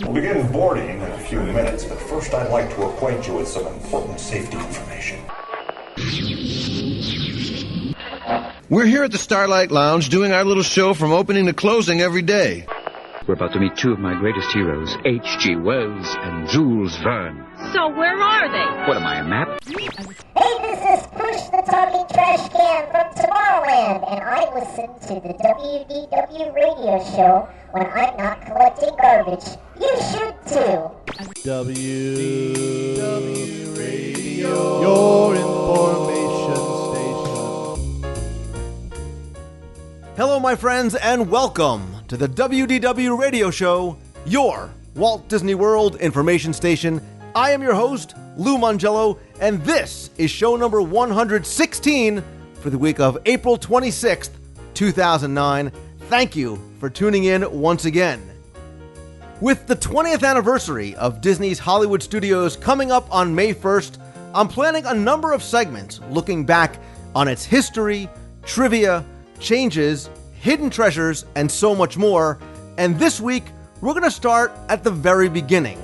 We'll begin boarding in a few minutes, but first I'd like to acquaint you with some important safety information. We're here at the Starlight Lounge doing our little show from opening to closing every day. We're about to meet two of my greatest heroes, H.G. Wells and Jules Verne. So where are they? What am I, a map? Hey, this is Push the Talking Trash Can from Tomorrowland, and I listen to the WDW radio show when I'm not collecting garbage. You should too. WDW Radio, your information station. Hello, my friends, and welcome to the WDW radio show, your Walt Disney World information station. I am your host, Lou Mongello, and this is show number 116 for the week of April 26th, 2009. Thank you for tuning in once again. With the 20th anniversary of Disney's Hollywood Studios coming up on May 1st, I'm planning a number of segments looking back on its history, trivia, changes, hidden treasures, and so much more. And this week, we're going to start at the very beginning.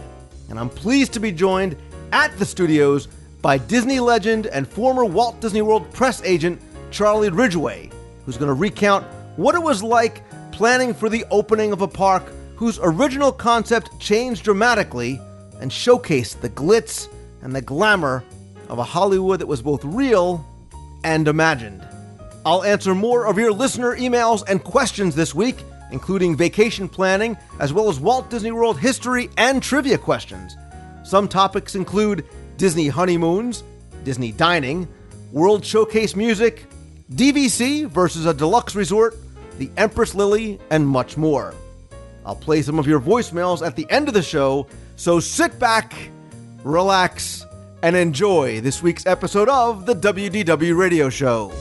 And I'm pleased to be joined at the studios by Disney legend and former Walt Disney World press agent Charlie Ridgway, who's going to recount what it was like planning for the opening of a park whose original concept changed dramatically and showcased the glitz and the glamour of a Hollywood that was both real and imagined. I'll answer more of your listener emails and questions this week, including vacation planning, as well as Walt Disney World history and trivia questions. Some topics include Disney honeymoons, Disney dining, World Showcase music, DVC versus a deluxe resort, the Empress Lily, and much more. I'll play some of your voicemails at the end of the show, so sit back, relax, and enjoy this week's episode of the WDW Radio Show.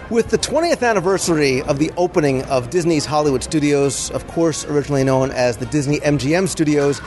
With the 20th anniversary of the opening of Disney's Hollywood Studios, of course originally known as the Disney MGM Studios,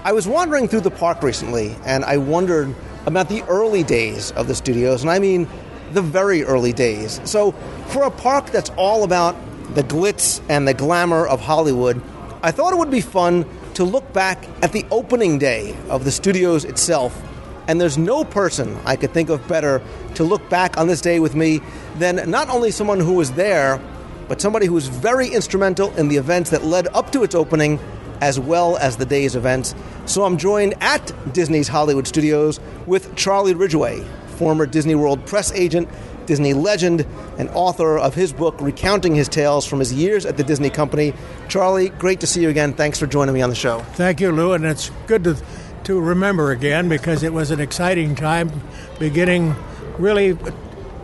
I was wandering through the park recently, and I wondered about the early days of the studios, and I mean the very early days. So for a park that's all about the glitz and the glamour of Hollywood, I thought it would be fun to look back at the opening day of the studios itself. And there's no person I could think of better to look back on this day with me than not only someone who was there, but somebody who was very instrumental in the events that led up to its opening, as well as the day's events. So I'm joined at Disney's Hollywood Studios with Charlie Ridgway, former Disney World press agent, Disney legend, and author of his book recounting his tales from his years at the Disney Company. Charlie, great to see you again. Thanks for joining me on the show. Thank you, Lou, and it's good to remember again, because it was an exciting time, beginning really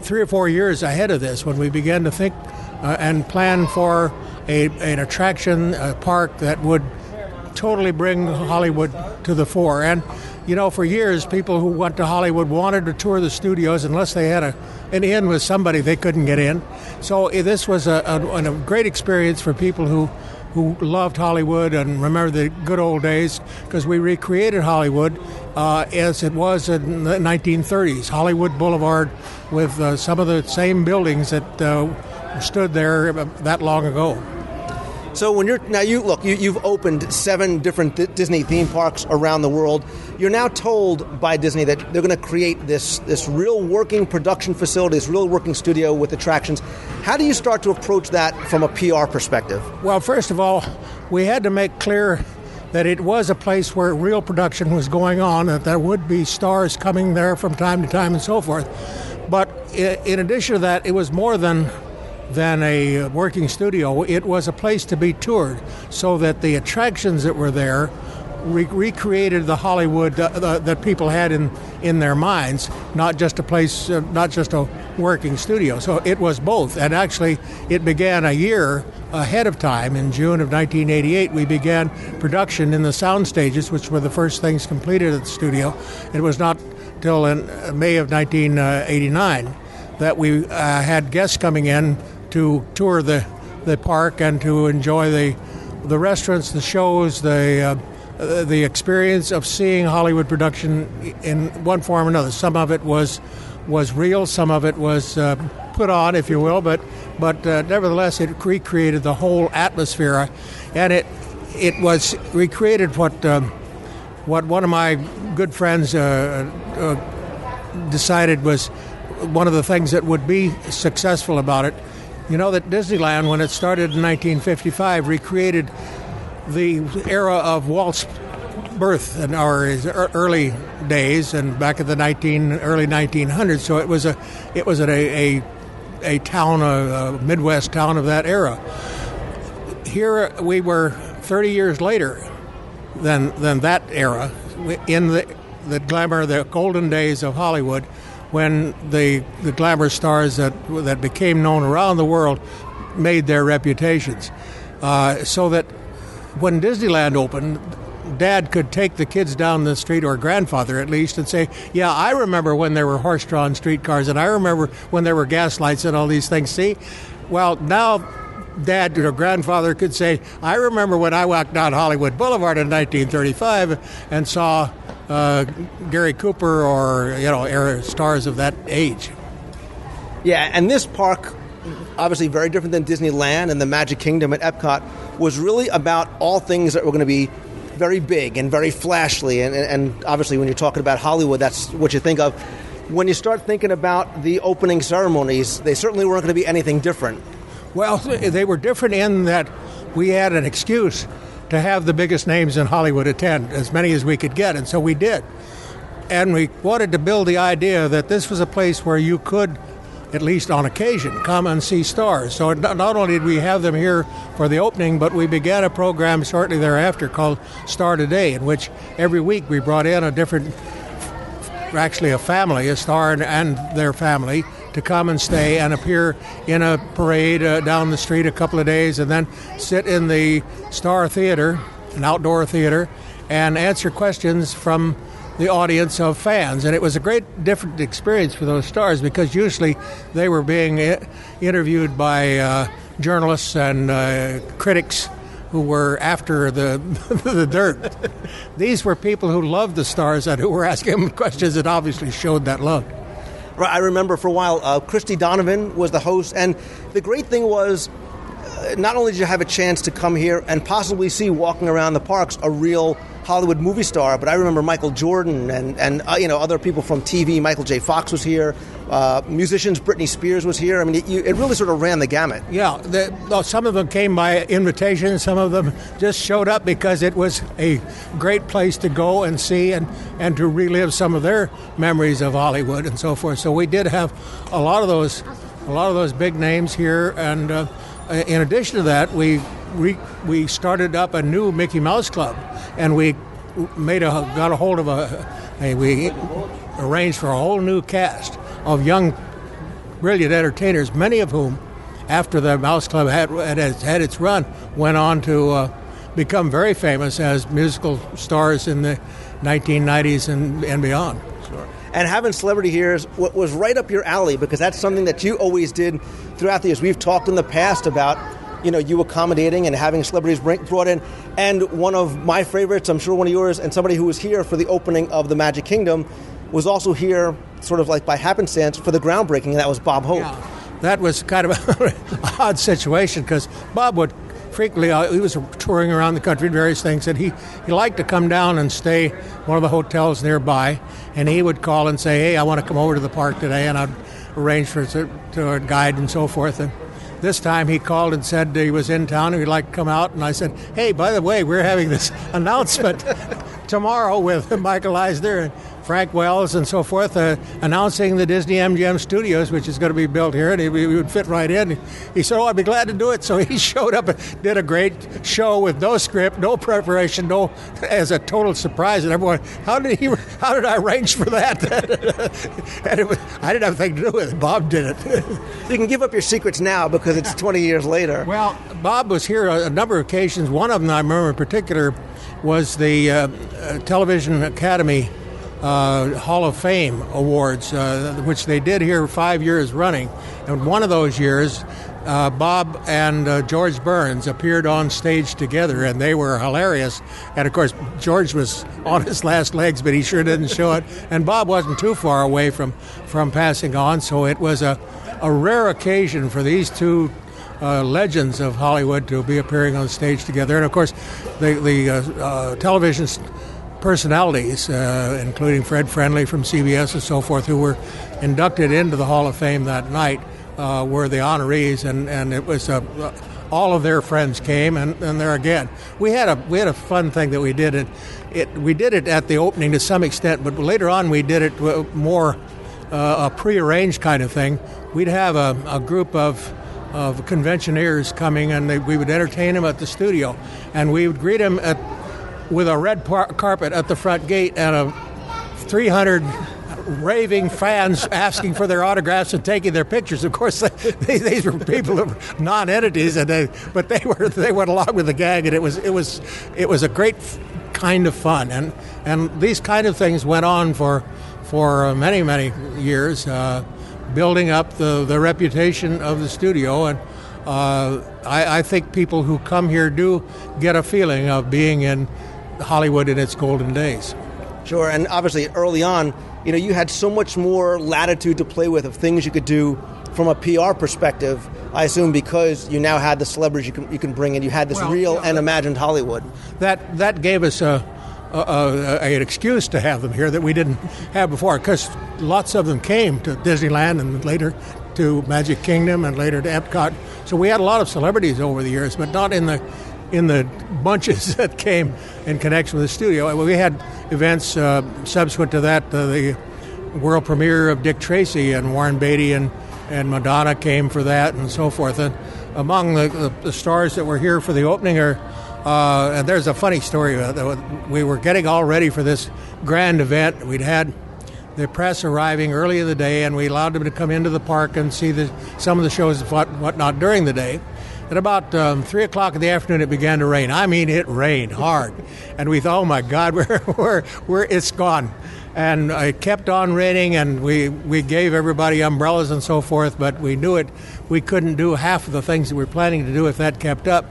3 or 4 years ahead of this, when we began to think and plan for an attraction, a park that would totally bring Hollywood to the fore. And, you know, for years, people who went to Hollywood wanted to tour the studios unless they had an in with somebody, they couldn't get in. So this was a great experience for people who loved Hollywood and remember the good old days, because we recreated Hollywood as it was in the 1930s. Hollywood Boulevard with some of the same buildings that stood there that long ago. So when you've opened 7 different Disney theme parks around the world. You're now told by Disney that they're going to create this real working production facility, this real working studio with attractions. How do you start to approach that from a PR perspective? Well, first of all, we had to make clear that it was a place where real production was going on, that there would be stars coming there from time to time and so forth. But in addition to that, it was more than a working studio. It was a place to be toured, so that the attractions that were there recreated the Hollywood that people had in their minds, not just a place, not just a working studio. So it was both. And actually, it began a year ahead of time. In June of 1988, we began production in the sound stages, which were the first things completed at the studio. It was not till in May of 1989 that we had guests coming in to tour the park and to enjoy the restaurants, the shows, the experience of seeing Hollywood production in one form or another. Some of it was real, some of it was put on, if you will, but nevertheless it recreated the whole atmosphere, and it was recreated what one of my good friends decided was one of the things that would be successful about it. You know that Disneyland, when it started in 1955, recreated the era of Walt's birth in our early days and back in the early 1900s. So it was a town, a Midwest town of that era. Here we were 30 years later than that era, in the glamour, the golden days of Hollywood, when the glamour stars that became known around the world made their reputations. So that when Disneyland opened, Dad could take the kids down the street, or grandfather at least, and say, yeah, I remember when there were horse-drawn streetcars, and I remember when there were gas lights and all these things. See? Well, now Dad or grandfather could say, I remember when I walked down Hollywood Boulevard in 1935 and saw Gary Cooper or, era stars of that age. Yeah, and this park, obviously very different than Disneyland and the Magic Kingdom at Epcot, was really about all things that were going to be very big and very flashy. And obviously when you're talking about Hollywood, that's what you think of. When you start thinking about the opening ceremonies, they certainly weren't going to be anything different. Well, they were different in that we had an excuse to have the biggest names in Hollywood attend, as many as we could get, and so we did. And we wanted to build the idea that this was a place where you could, at least on occasion, come and see stars. So not only did we have them here for the opening, but we began a program shortly thereafter called Star Today, in which every week we brought in a family, a star and their family, to come and stay and appear in a parade down the street a couple of days, and then sit in the Star Theater, an outdoor theater, and answer questions from the audience of fans. And it was a great different experience for those stars, because usually they were being interviewed by journalists and critics who were after the dirt. These were people who loved the stars and who were asking them questions that obviously showed that love. Right, I remember for a while, Christy Donovan was the host, and the great thing was, not only did you have a chance to come here and possibly see, walking around the parks, a real Hollywood movie star, but I remember Michael Jordan and other people from TV. Michael J. Fox was here. Musicians, Britney Spears was here. I mean, it really sort of ran the gamut. Yeah, some of them came by invitation. Some of them just showed up because it was a great place to go and see and to relive some of their memories of Hollywood and so forth. So we did have a lot of those big names here, and in addition to that, we started up a new Mickey Mouse Club, and we got a hold of we arranged for a whole new cast of young, brilliant entertainers, many of whom, after the Mouse Club had its run, went on to become very famous as musical stars in the 1990s and beyond. Sure. And having celebrity here was right up your alley, because that's something that you always did throughout the years. We've talked in the past about you accommodating and having celebrities brought in. And one of my favorites, I'm sure one of yours, and somebody who was here for the opening of the Magic Kingdom, was also here sort of like by happenstance for the groundbreaking, and that was Bob Hope. Yeah, that was kind of an odd situation, because Bob would frequently, he was touring around the country, various things, and he liked to come down and stay one of the hotels nearby, and he would call and say, hey, I want to come over to the park today, and I'd arrange for a guide and so forth. And this time he called and said he was in town and he'd like to come out, and I said, hey, by the way, we're having this announcement tomorrow with Michael Eisner and Frank Wells and so forth, announcing the Disney MGM Studios, which is going to be built here, and he would fit right in. He said, I'd be glad to do it. So he showed up and did a great show with no script, no preparation, as a total surprise. And everyone, how did I arrange for that? And I didn't have anything to do with it. Bob did it. You can give up your secrets now because it's 20 years later. Well, Bob was here a number of occasions. One of them I remember in particular was the Television Academy Hall of Fame awards, which they did here 5 years running. And one of those years, Bob and George Burns appeared on stage together, and they were hilarious. And of course, George was on his last legs, but he sure didn't show it. And Bob wasn't too far away from passing on, so it was a rare occasion for these two legends of Hollywood to be appearing on stage together. And of course, the television personalities, including Fred Friendly from CBS and so forth, who were inducted into the Hall of Fame that night, were the honorees, and it was all of their friends came, and there again. We had a fun thing that we did. We did it at the opening to some extent, but later on we did it more a prearranged kind of thing. We'd have a group of conventioneers coming, and we would entertain them at the studio, and we would greet them with a red carpet at the front gate and 300 raving fans asking for their autographs and taking their pictures. Of course, these were people of non-entities, but they went along with the gang, and it was a great kind of fun, and these kind of things went on for many years, building up the reputation of the studio, and I think people who come here do get a feeling of being in Hollywood in its golden days. Sure, and obviously early on, you had so much more latitude to play with of things you could do from a PR perspective, I assume, because you now had the celebrities you can bring in. You had this real and imagined Hollywood. That gave us an excuse to have them here that we didn't have before, because lots of them came to Disneyland and later to Magic Kingdom and later to Epcot. So we had a lot of celebrities over the years, but not in the bunches that came in connection with the studio. We had events subsequent to that, the world premiere of Dick Tracy, and Warren Beatty and Madonna came for that, and so forth. And among the stars that were here for the opening and there's a funny story. We were getting all ready for this grand event. We'd had the press arriving early in the day, and we allowed them to come into the park and see some of the shows and whatnot during the day. At about 3 o'clock in the afternoon, it began to rain. I mean, it rained hard. And we thought, oh, my God, it's gone. And it kept on raining, and we gave everybody umbrellas and so forth, but we knew we couldn't do half of the things that we were planning to do if that kept up.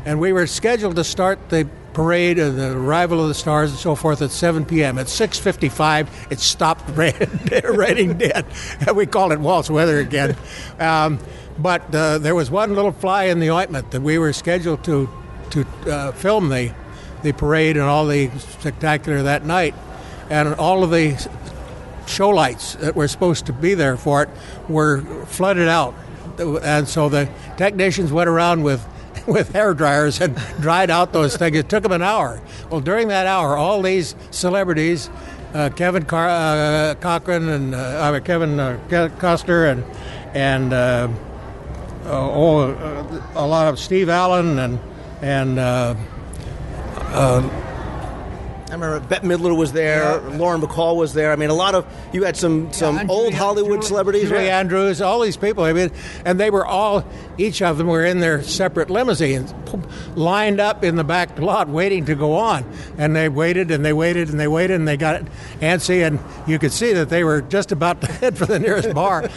And we were scheduled to start the parade, the arrival of the stars and so forth, at 7 p.m. At 6:55, it stopped raining dead. We called it Walt's weather again. But there was one little fly in the ointment that we were scheduled to film the parade and all the spectacular that night. And all of the show lights that were supposed to be there for it were flooded out. And so the technicians went around with hair dryers and dried out those things. It took them an hour. Well, during that hour, all these celebrities, Kevin Cochran and Kevin Costner and a lot of Steve Allen and I remember Bette Midler was there, Lauren Bacall was there. I mean, you had some old Hollywood celebrities. Julie Andrews, all these people. I mean, and they were each of them were in their separate limousines, lined up in the back lot waiting to go on. And they waited and they waited and they waited and they got antsy, and you could see that they were just about to head for the nearest bar.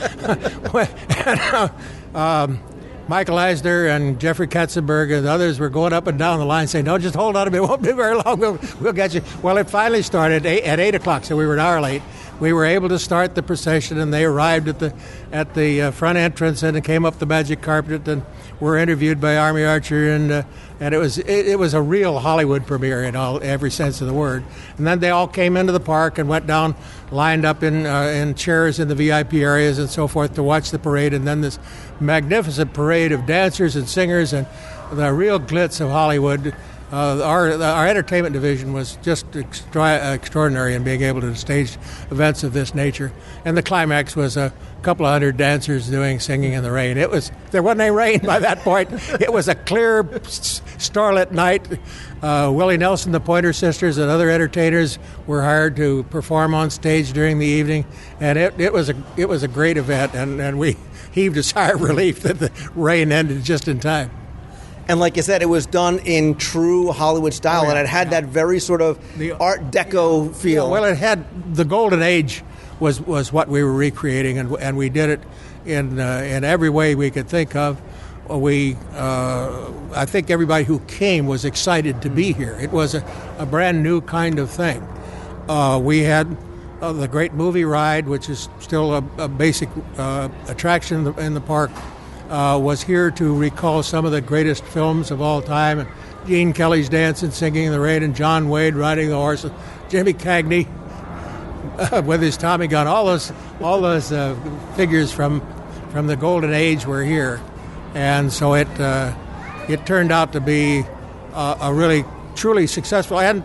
Michael Eisner and Jeffrey Katzenberg and others were going up and down the line saying, no, just hold on a minute, it won't be very long, we'll get you. Well, it finally started at 8 o'clock, so we were an hour late. We were able to start the procession, and they arrived at the front entrance and came up the magic carpet and were interviewed by Army Archer, and it was a real Hollywood premiere in every sense of the word. And then they all came into the park and went down, lined up in chairs in the VIP areas and so forth to watch the parade, and then this magnificent parade of dancers and singers and the real glitz of Hollywood. Our entertainment division was just extraordinary in being able to stage events of this nature. And the climax was a couple of hundred dancers singing in the rain. There wasn't any rain by that point. It was a clear, starlit night. Willie Nelson, the Pointer Sisters, and other entertainers were hired to perform on stage during the evening, and it was a great event. And we heaved a sigh of relief that the rain ended just in time. And like you said, it was done in true Hollywood style, and it had that very sort of The Art Deco feel. Well, it had the golden age was what we were recreating, and we did it in every way we could think of. I think everybody who came was excited to be here. It was a brand new kind of thing. We had the great movie ride, which is still a basic attraction in the park. Was here to recall some of the greatest films of all time. And Gene Kelly's Dancing, Singing in the Rain, and John Wade riding the horse, and Jimmy Cagney with his Tommy gun. All those figures from the golden age were here, and so it turned out to be a really truly successful, and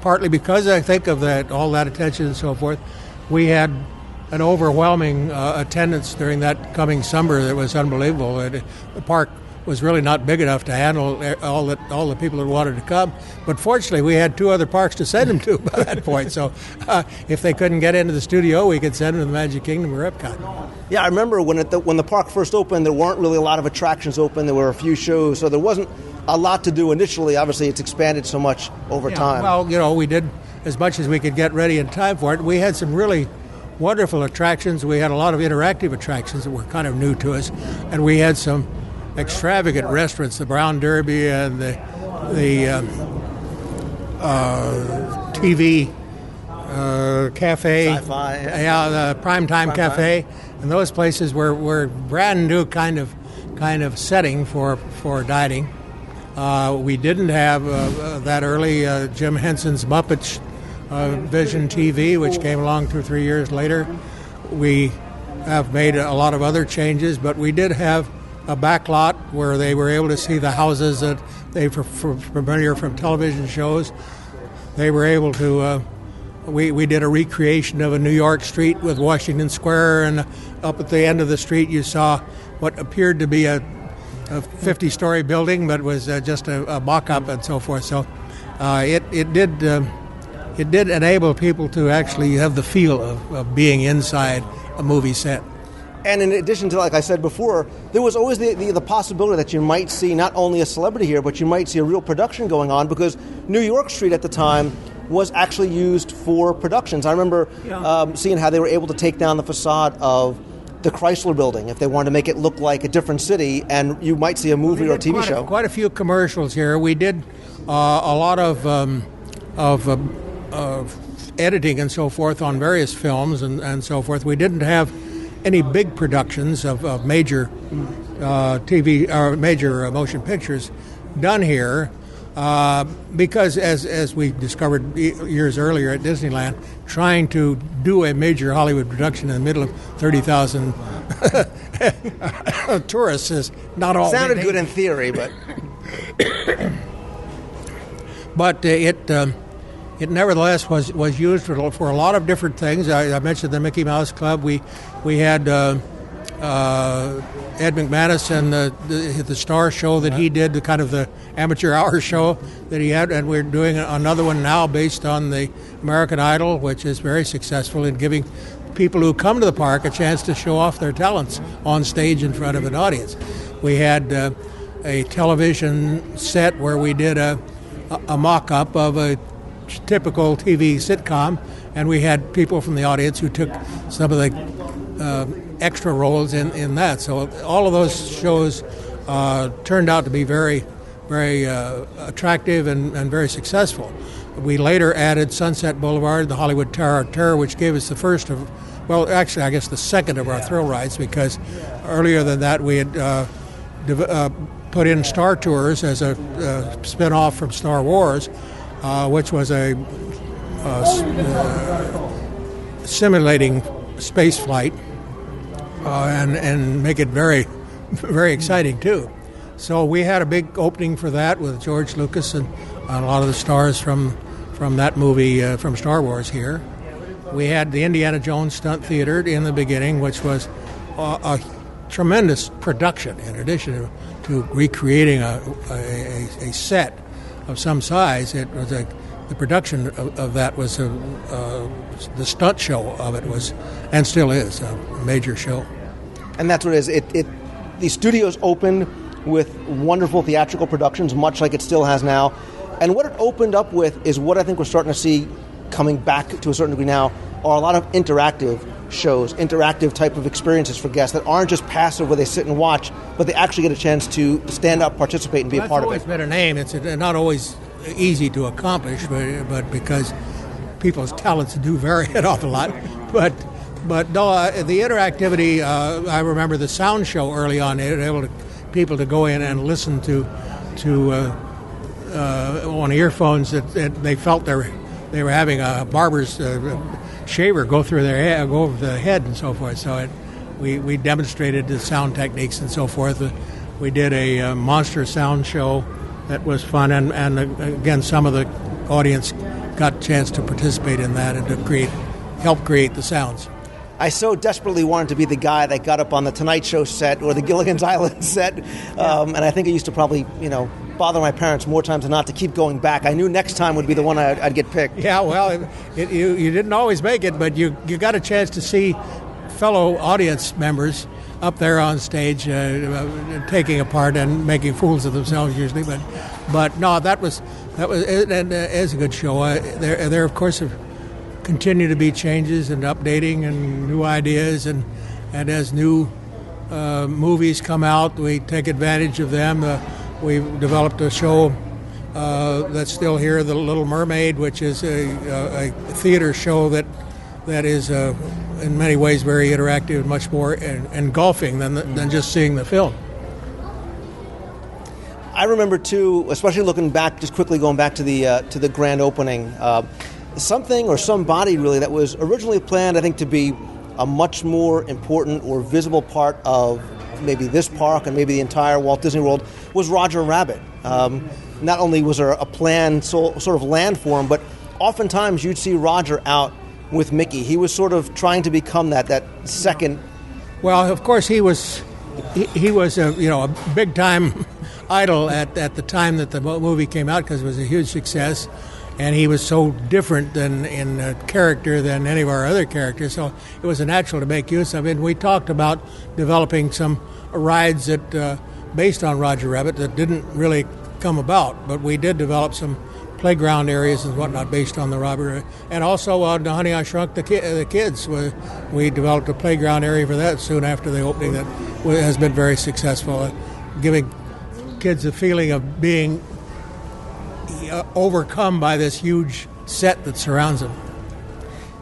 partly because I think of all that attention and so forth, we had an overwhelming attendance during that coming summer that was unbelievable. The park was really not big enough to handle all the people that wanted to come. But fortunately, we had 2 other parks to send them to by that point. So if they couldn't get into the studio, we could send them to the Magic Kingdom or Epcot. Yeah, I remember when the park first opened, there weren't really a lot of attractions open. There were a few shows, so there wasn't a lot to do initially. Obviously, it's expanded so much over time. Well, we did as much as we could get ready in time for it. We had some really wonderful attractions. We had a lot of interactive attractions that were kind of new to us, and we had some extravagant restaurants, the Brown Derby and the TV cafe, Sci-fi, the Primetime Cafe, and those places were brand new kind of setting for dining. We didn't have that early Jim Henson's Muppets Vision TV, which came along 2 or 3 years later. We have made a lot of other changes, but we did have a back lot where they were able to see the houses that they were familiar from television shows. They were able to, we did a recreation of a New York street with Washington Square, and up at the end of the street you saw what appeared to be a 50-story building, but was just a mock-up and so forth. So it did enable people to actually have the feel of being inside a movie set. And in addition to, like I said before, there was always the possibility that you might see not only a celebrity here, but you might see a real production going on, because New York Street at the time was actually used for productions. I remember seeing how they were able to take down the facade of the Chrysler Building if they wanted to make it look like a different city, and you might see a movie or a TV show. Quite a few commercials here. We did a lot of editing and so forth on various films and so forth. We didn't have any big productions of major TV or major motion pictures done here, because as we discovered years earlier at Disneyland, trying to do a major Hollywood production in the middle of 30,000 tourists is not all. Sounded good in theory, but it nevertheless was used for a lot of different things. I mentioned the Mickey Mouse Club. We had Ed McManus and the Star Show that he did, the kind of the amateur hour show that he had, and we're doing another one now based on the American Idol, which is very successful in giving people who come to the park a chance to show off their talents on stage in front of an audience. We had a television set where we did a mock-up of a typical TV sitcom, and we had people from the audience who took some of the extra roles in that. So all of those shows turned out to be very, very attractive and very successful. We later added Sunset Boulevard, the Hollywood Tower of Terror, which gave us the first of, well, actually, I guess the second of our thrill rides, because earlier than that we had put in Star Tours as a spin-off from Star Wars, which was a simulating space flight, and make it very, very exciting too. So we had a big opening for that with George Lucas and a lot of the stars from that movie from Star Wars here. We had the Indiana Jones Stunt Theater in the beginning, which was a tremendous production in addition to recreating a set of some size. It was the production of that was the stunt show of it was, and still is, a major show. And that's what it is. The studios opened with wonderful theatrical productions, much like it still has now. And what it opened up with is what I think we're starting to see coming back to a certain degree now, are a lot of interactive shows, interactive type of experiences for guests that aren't just passive where they sit and watch, but they actually get a chance to stand up, participate, and be a part of it. That's always been a name. It's not always easy to accomplish, but because people's talents do vary an awful lot. But no, the interactivity, I remember the sound show early on, they were able to people to go in and listen to on earphones that they felt they were having a barber's shaver go through their head, go over the head and so forth. So we demonstrated the sound techniques and so forth. We did a monster sound show that was fun, and again, some of the audience got a chance to participate in that and to help create the sounds. I so desperately wanted to be the guy that got up on the Tonight Show set or the Gilligan's Island set, and I think I used to probably, bother my parents more times than not to keep going back. I knew next time would be the one I'd get picked. Yeah, well, you didn't always make it, but you got a chance to see fellow audience members up there on stage taking a part and making fools of themselves usually. But no, that was and it's a good show. There of course have continue to be changes and updating and new ideas, and as new movies come out, we take advantage of them. We've developed a show that's still here, The Little Mermaid, which is a theater show that is in many ways very interactive and much more engulfing than just seeing the film. I remember too, especially looking back, just quickly going back to the grand opening. Something or somebody really that was originally planned, I think, to be a much more important or visible part of maybe this park and maybe the entire Walt Disney World was Roger Rabbit. Not only was there a planned sort of land for him, but oftentimes you'd see Roger out with Mickey. He was sort of trying to become that second. Well, of course, he was a big time idol at the time that the movie came out because it was a huge success. And he was so different in character than any of our other characters, so it was natural to make use of it. And we talked about developing some rides that based on Roger Rabbit that didn't really come about, but we did develop some playground areas and whatnot based on the Robert. And also on Honey, I Shrunk the Kids, we developed a playground area for that soon after the opening that has been very successful, giving kids a feeling of being overcome by this huge set that surrounds them.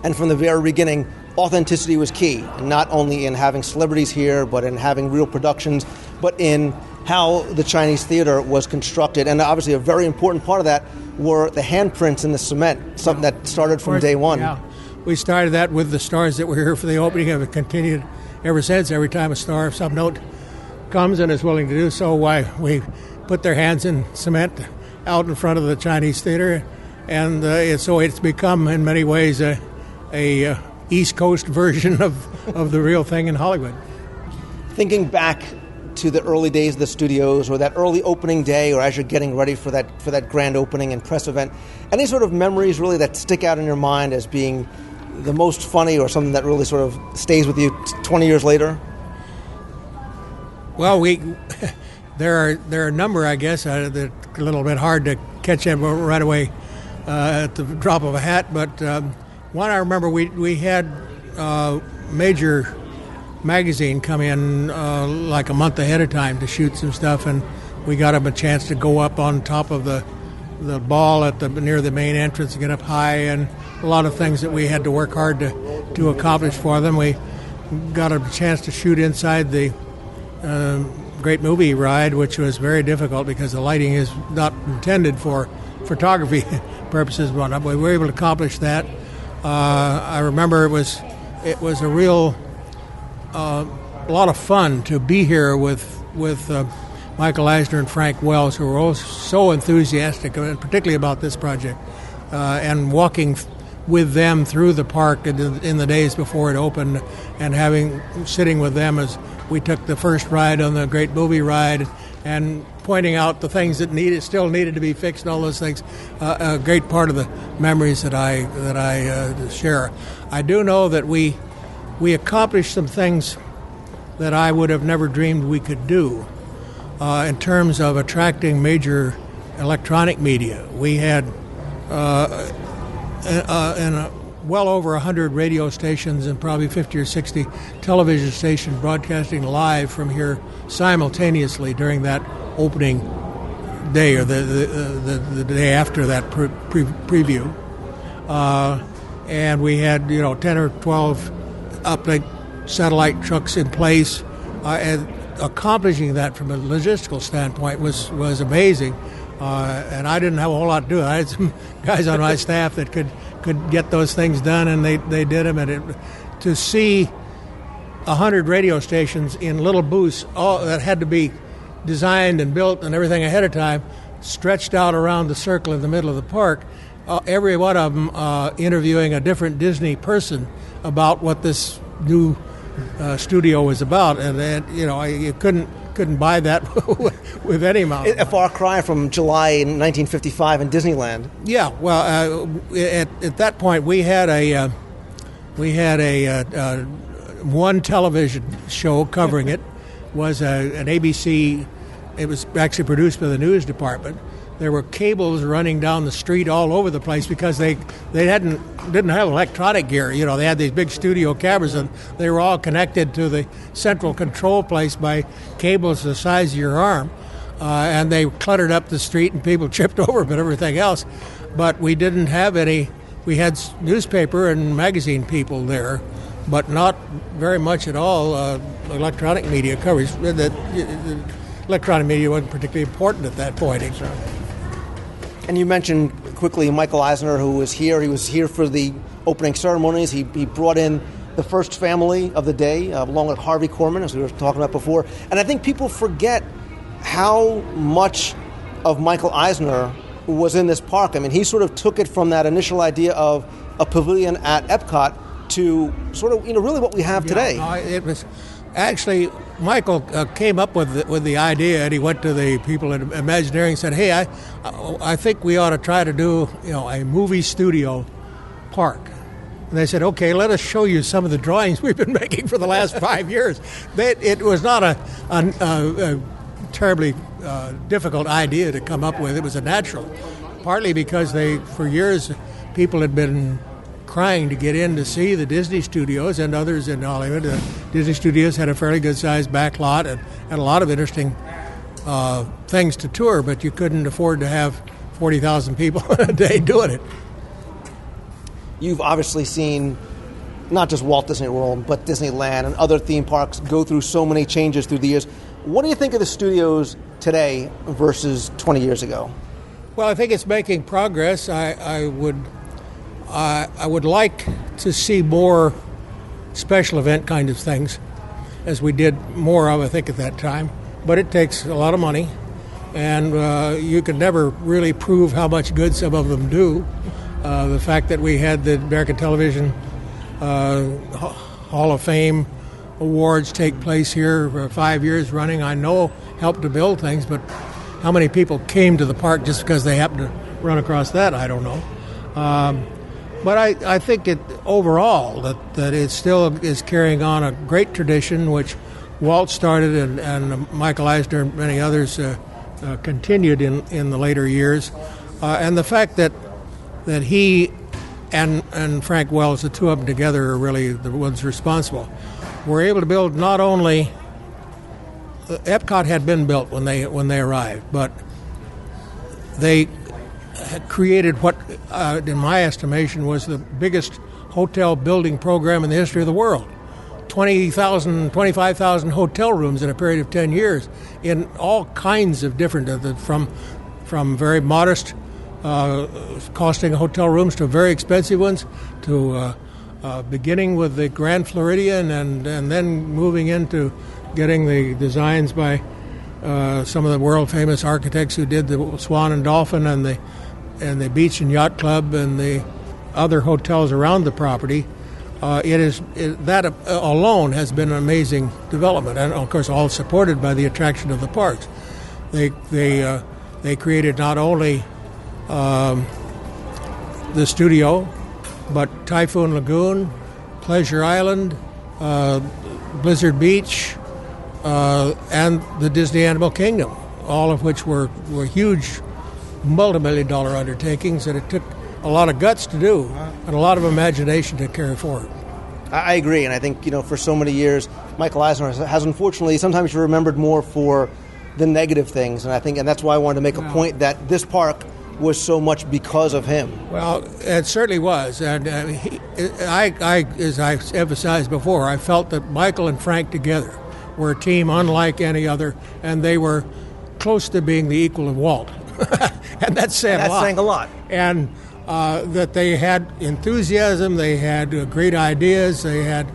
And from the very beginning, authenticity was key, not only in having celebrities here, but in having real productions, but in how the Chinese theater was constructed. And obviously a very important part of that were the handprints in the cement, something that started from day one. Yeah, we started that with the stars that were here for the opening, and it continued ever since. Every time a star of some note comes and is willing to do so, why we put their hands in cement out in front of the Chinese theater, and so it's become in many ways a East Coast version of the real thing in Hollywood. Thinking back to the early days of the studios, or that early opening day, or as you're getting ready for that grand opening and press event, any sort of memories really that stick out in your mind as being the most funny, or something that really sort of stays with you 20 years later? Well, there are a number, I guess, that are a little bit hard to catch them right away at the drop of a hat. But one I remember, we had major magazine come in like a month ahead of time to shoot some stuff, and we got them a chance to go up on top of the ball near the main entrance and get up high, and a lot of things that we had to work hard to accomplish for them. We got a chance to shoot inside the Great Movie Ride, which was very difficult because the lighting is not intended for photography purposes and whatnot, but we were able to accomplish that. I remember it was a real lot of fun to be here with Michael Eisner and Frank Wells, who were all so enthusiastic, particularly about this project, and walking with them through the park in the days before it opened, and sitting with them as we took the first ride on the Great Movie Ride, and pointing out the things that still needed to be fixed and all those things. A great part of the memories that I share. I do know that we accomplished some things that I would have never dreamed we could do. in terms of attracting major electronic media. We had well over 100 radio stations and probably 50 or 60 television stations broadcasting live from here simultaneously during that opening day or the day after that preview. And we had 10 or 12 uplink satellite trucks in place, and accomplishing that from a logistical standpoint was amazing. And I didn't have a whole lot to do. I had some guys on my staff that could get those things done, and they did them. And to see 100 radio stations in little booths, all that had to be designed and built and everything ahead of time, stretched out around the circle in the middle of the park, every one of them interviewing a different Disney person about what this new studio was about, and you couldn't buy that with any amount. A far cry from July in 1955 in Disneyland. Yeah, well, at that point we had a one television show covering it. Was an ABC. It was actually produced by the news department. There were cables running down the street all over the place because they didn't have electronic gear. They had these big studio cameras, and they were all connected to the central control place by cables the size of your arm. And they cluttered up the street, and people tripped over but everything else. But we didn't have any. We had newspaper and magazine people there, but not very much at all electronic media coverage. Electronic media wasn't particularly important at that point. And you mentioned quickly Michael Eisner, who was here. He was here for the opening ceremonies. He brought in the first family of the day, along with Harvey Korman, as we were talking about before. And I think people forget how much of Michael Eisner was in this park. I mean, he sort of took it from that initial idea of a pavilion at Epcot to sort of, really what we have today. No, it was actually Michael came up with the idea, and he went to the people at Imagineering and said, "Hey, I think we ought to try to do a movie studio park." And they said, "Okay, let us show you some of the drawings we've been making for the last 5 years." It was not a terribly difficult idea to come up with. It was a natural, partly because for years people had been crying to get in to see the Disney studios and others in Hollywood. The Disney studios had a fairly good-sized back lot and had a lot of interesting things to tour, but you couldn't afford to have 40,000 people a day doing it. You've obviously seen not just Walt Disney World, but Disneyland and other theme parks go through so many changes through the years. What do you think of the studios today versus 20 years ago? Well, I think it's making progress. I would like to see more special event kind of things, as we did more of, I think, at that time. But it takes a lot of money, and you can never really prove how much good some of them do. The fact that we had the American Television Hall of Fame awards take place here for 5 years running, I know helped to build things, but how many people came to the park just because they happened to run across that, I don't know. But I think overall that it still is carrying on a great tradition, which Walt started and Michael Eisner and many others continued in the later years. And the fact that he and Frank Wells, the two of them together, are really the ones responsible. We're able to build not only Epcot had been built when they arrived, but they had created what, in my estimation, was the biggest hotel building program in the history of the world. 20,000, 25,000 hotel rooms in a period of 10 years in all kinds of different, from very modest costing hotel rooms to very expensive ones, to beginning with the Grand Floridian and then moving into getting the designs by some of the world-famous architects who did the Swan and Dolphin and the Beach and Yacht Club and the other hotels around the property. That alone has been an amazing development, and of course all supported by the attraction of the parks. They created not only the studio, but Typhoon Lagoon, Pleasure Island, Blizzard Beach, and the Disney Animal Kingdom, all of which were huge multi-million-dollar undertakings that it took a lot of guts to do and a lot of imagination to carry forward. I agree, and I think, for so many years, Michael Eisner has unfortunately sometimes remembered more for the negative things, and that's why I wanted to make a point that this park was so much because of him. Well, it certainly was, and I, as I emphasized before, I felt that Michael and Frank together were a team unlike any other, and they were close to being the equal of Walt, and that's saying a lot. And that they had enthusiasm, they had great ideas, they had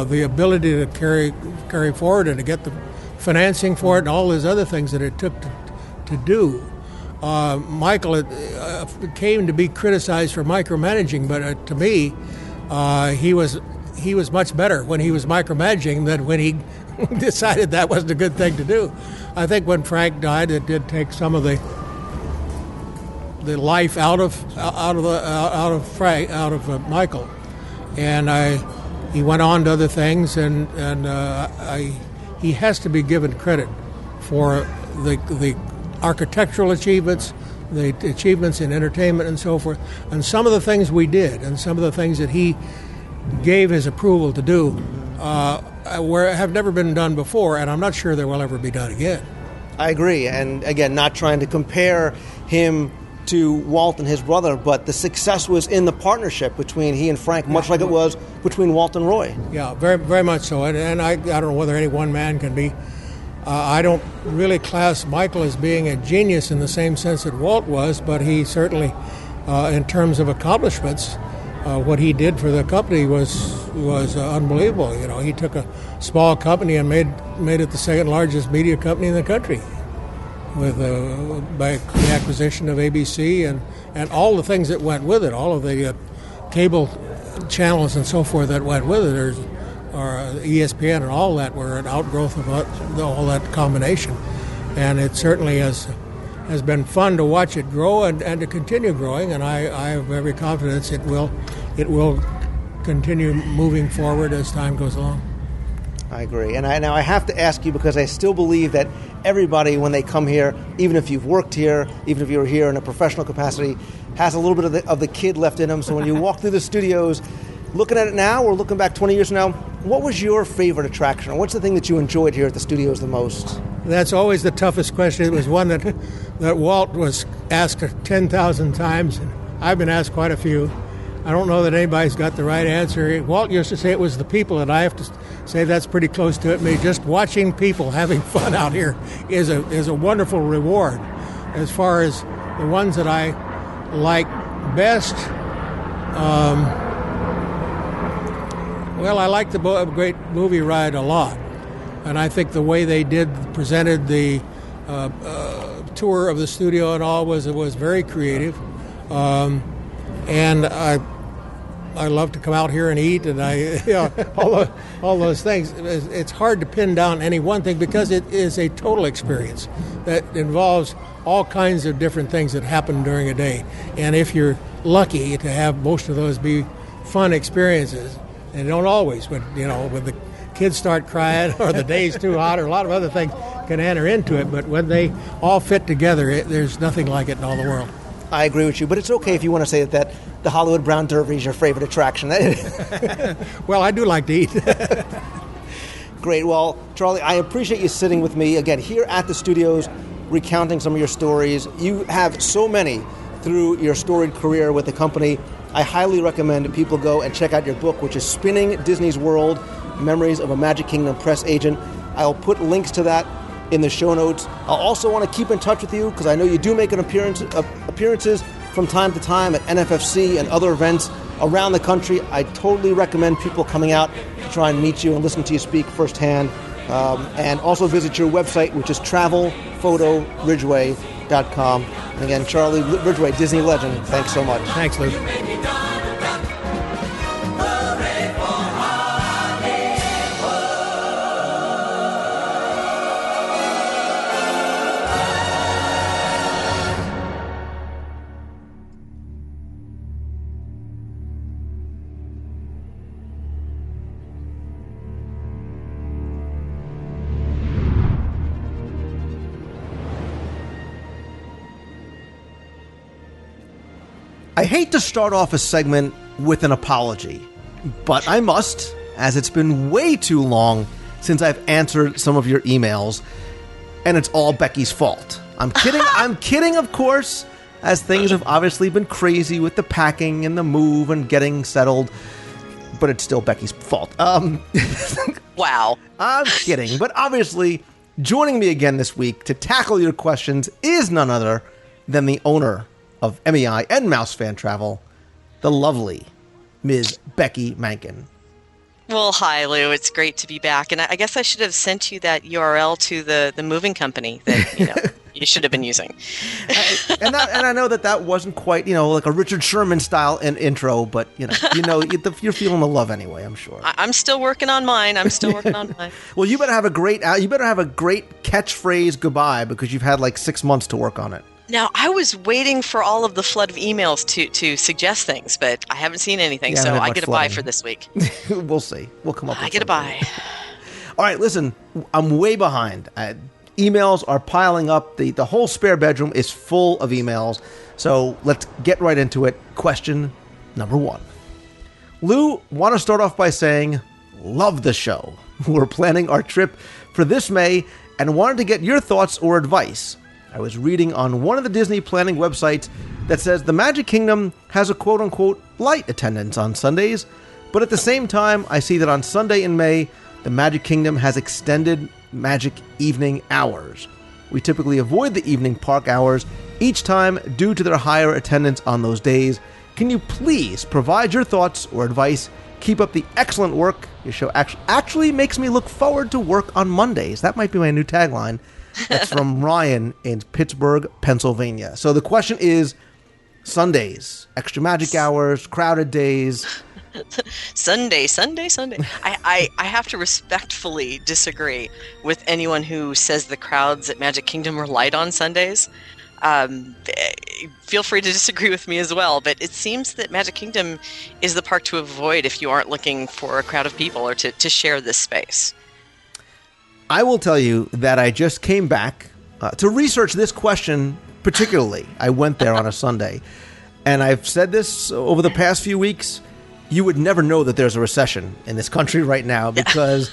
the ability to carry forward and to get the financing for it and all those other things that it took to do. Michael came to be criticized for micromanaging, but to me, he was much better when he was micromanaging than when he decided that wasn't a good thing to do. I think when Frank died, it did take some of the life out of Frank, out of Michael, and he went on to other things, and he has to be given credit for the architectural achievements, the achievements in entertainment and so forth, and some of the things we did, and some of the things that he gave his approval to do, have never been done before, and I'm not sure they will ever be done again. I agree, and again, not trying to compare him to Walt and his brother, but the success was in the partnership between he and Frank, much like it was between Walt and Roy. Yeah, very, very much so, and I don't know whether any one man can be. I don't really class Michael as being a genius in the same sense that Walt was, but he certainly, in terms of accomplishments, what he did for the company was unbelievable. He took a small company and made it the second largest media company in the country, with by the acquisition of ABC and all the things that went with it, all of the cable channels and so forth that went with it, or ESPN and all that were an outgrowth of all that combination. And it certainly has been fun to watch it grow and to continue growing, and I have every confidence it will continue moving forward as time goes along. I agree. And now I have to ask you, because I still believe that everybody, when they come here, even if you've worked here, even if you're here in a professional capacity, has a little bit of the kid left in them. So when you walk through the studios, looking at it now or looking back 20 years from now, what was your favorite attraction? Or what's the thing that you enjoyed here at the studios the most? That's always the toughest question. It was one that Walt was asked 10,000 times, and I've been asked quite a few. I don't know that anybody's got the right answer. Walt used to say it was the people, and I have to say that's pretty close to it. Just watching people having fun out here is a wonderful reward. As far as the ones that I like best, I like the Great Movie Ride a lot, and I think the way they presented the tour of the studio and all was very creative, and I love to come out here and eat, and all those things. It's hard to pin down any one thing because it is a total experience that involves all kinds of different things that happen during a day. And if you're lucky to have most of those be fun experiences, and don't always, but when the kids start crying or the day's too hot or a lot of other things can enter into it, but when they all fit together, there's nothing like it in all the world. I agree with you, but it's okay if you want to say that the Hollywood Brown Derby is your favorite attraction. Well, I do like to eat. Great. Well, Charlie, I appreciate you sitting with me again here at the studios, recounting some of your stories. You have so many through your storied career with the company. I highly recommend people go and check out your book, which is Spinning Disney's World, Memories of a Magic Kingdom Press Agent. I'll put links to that in the show notes. I'll also want to keep in touch with you because I know you do make appearances from time to time at NFFC and other events around the country. I totally recommend people coming out to try and meet you and listen to you speak firsthand. And also visit your website, which is travelphotoridgeway.com. And again, Charlie Ridgway, Disney legend, thanks so much. Thanks, Luke. hate to start off a segment with an apology, but I must, as it's been way too long since I've answered some of your emails, and it's all Becky's fault. I'm kidding. I'm kidding, of course, as things have obviously been crazy with the packing and the move and getting settled, but it's still Becky's fault. Wow. I'm kidding, but obviously, joining me again this week to tackle your questions is none other than the owner of MEI and Mouse Fan Travel, the lovely Ms. Becky Mankin. Well, hi, Lou. It's great to be back. And I guess I should have sent you that URL to the moving company that, you should have been using. And I know that wasn't quite, like a Richard Sherman style intro, but, you're feeling the love anyway, I'm sure. I'm still working on mine. Well, you better have a great catchphrase goodbye, because you've had like 6 months to work on it. Now, I was waiting for all of the flood of emails to suggest things, but I haven't seen anything, so I get a bye for this week. We'll see. We'll come up with I get a bye. All right, listen, I'm way behind. Emails are piling up. The whole spare bedroom is full of emails, so let's get right into it. Question number 1. Lou, want to start off by saying, love the show. We're planning our trip for this May and wanted to get your thoughts or advice. I was reading on one of the Disney planning websites that says the Magic Kingdom has a quote-unquote light attendance on Sundays, but at the same time, I see that on Sunday in May, the Magic Kingdom has extended Magic evening hours. We typically avoid the evening park hours each time due to their higher attendance on those days. Can you please provide your thoughts or advice? Keep up the excellent work. Your show actually makes me look forward to work on Mondays. That might be my new tagline. That's from Ryan in Pittsburgh, Pennsylvania. So the question is, Sundays, extra magic hours, crowded days. Sunday. I have to respectfully disagree with anyone who says the crowds at Magic Kingdom are light on Sundays. Feel free to disagree with me as well, but it seems that Magic Kingdom is the park to avoid if you aren't looking for a crowd of people or to share this space. I will tell you that I just came back to research this question particularly. I went there on a Sunday, and I've said this over the past few weeks. You would never know that there's a recession in this country right now, because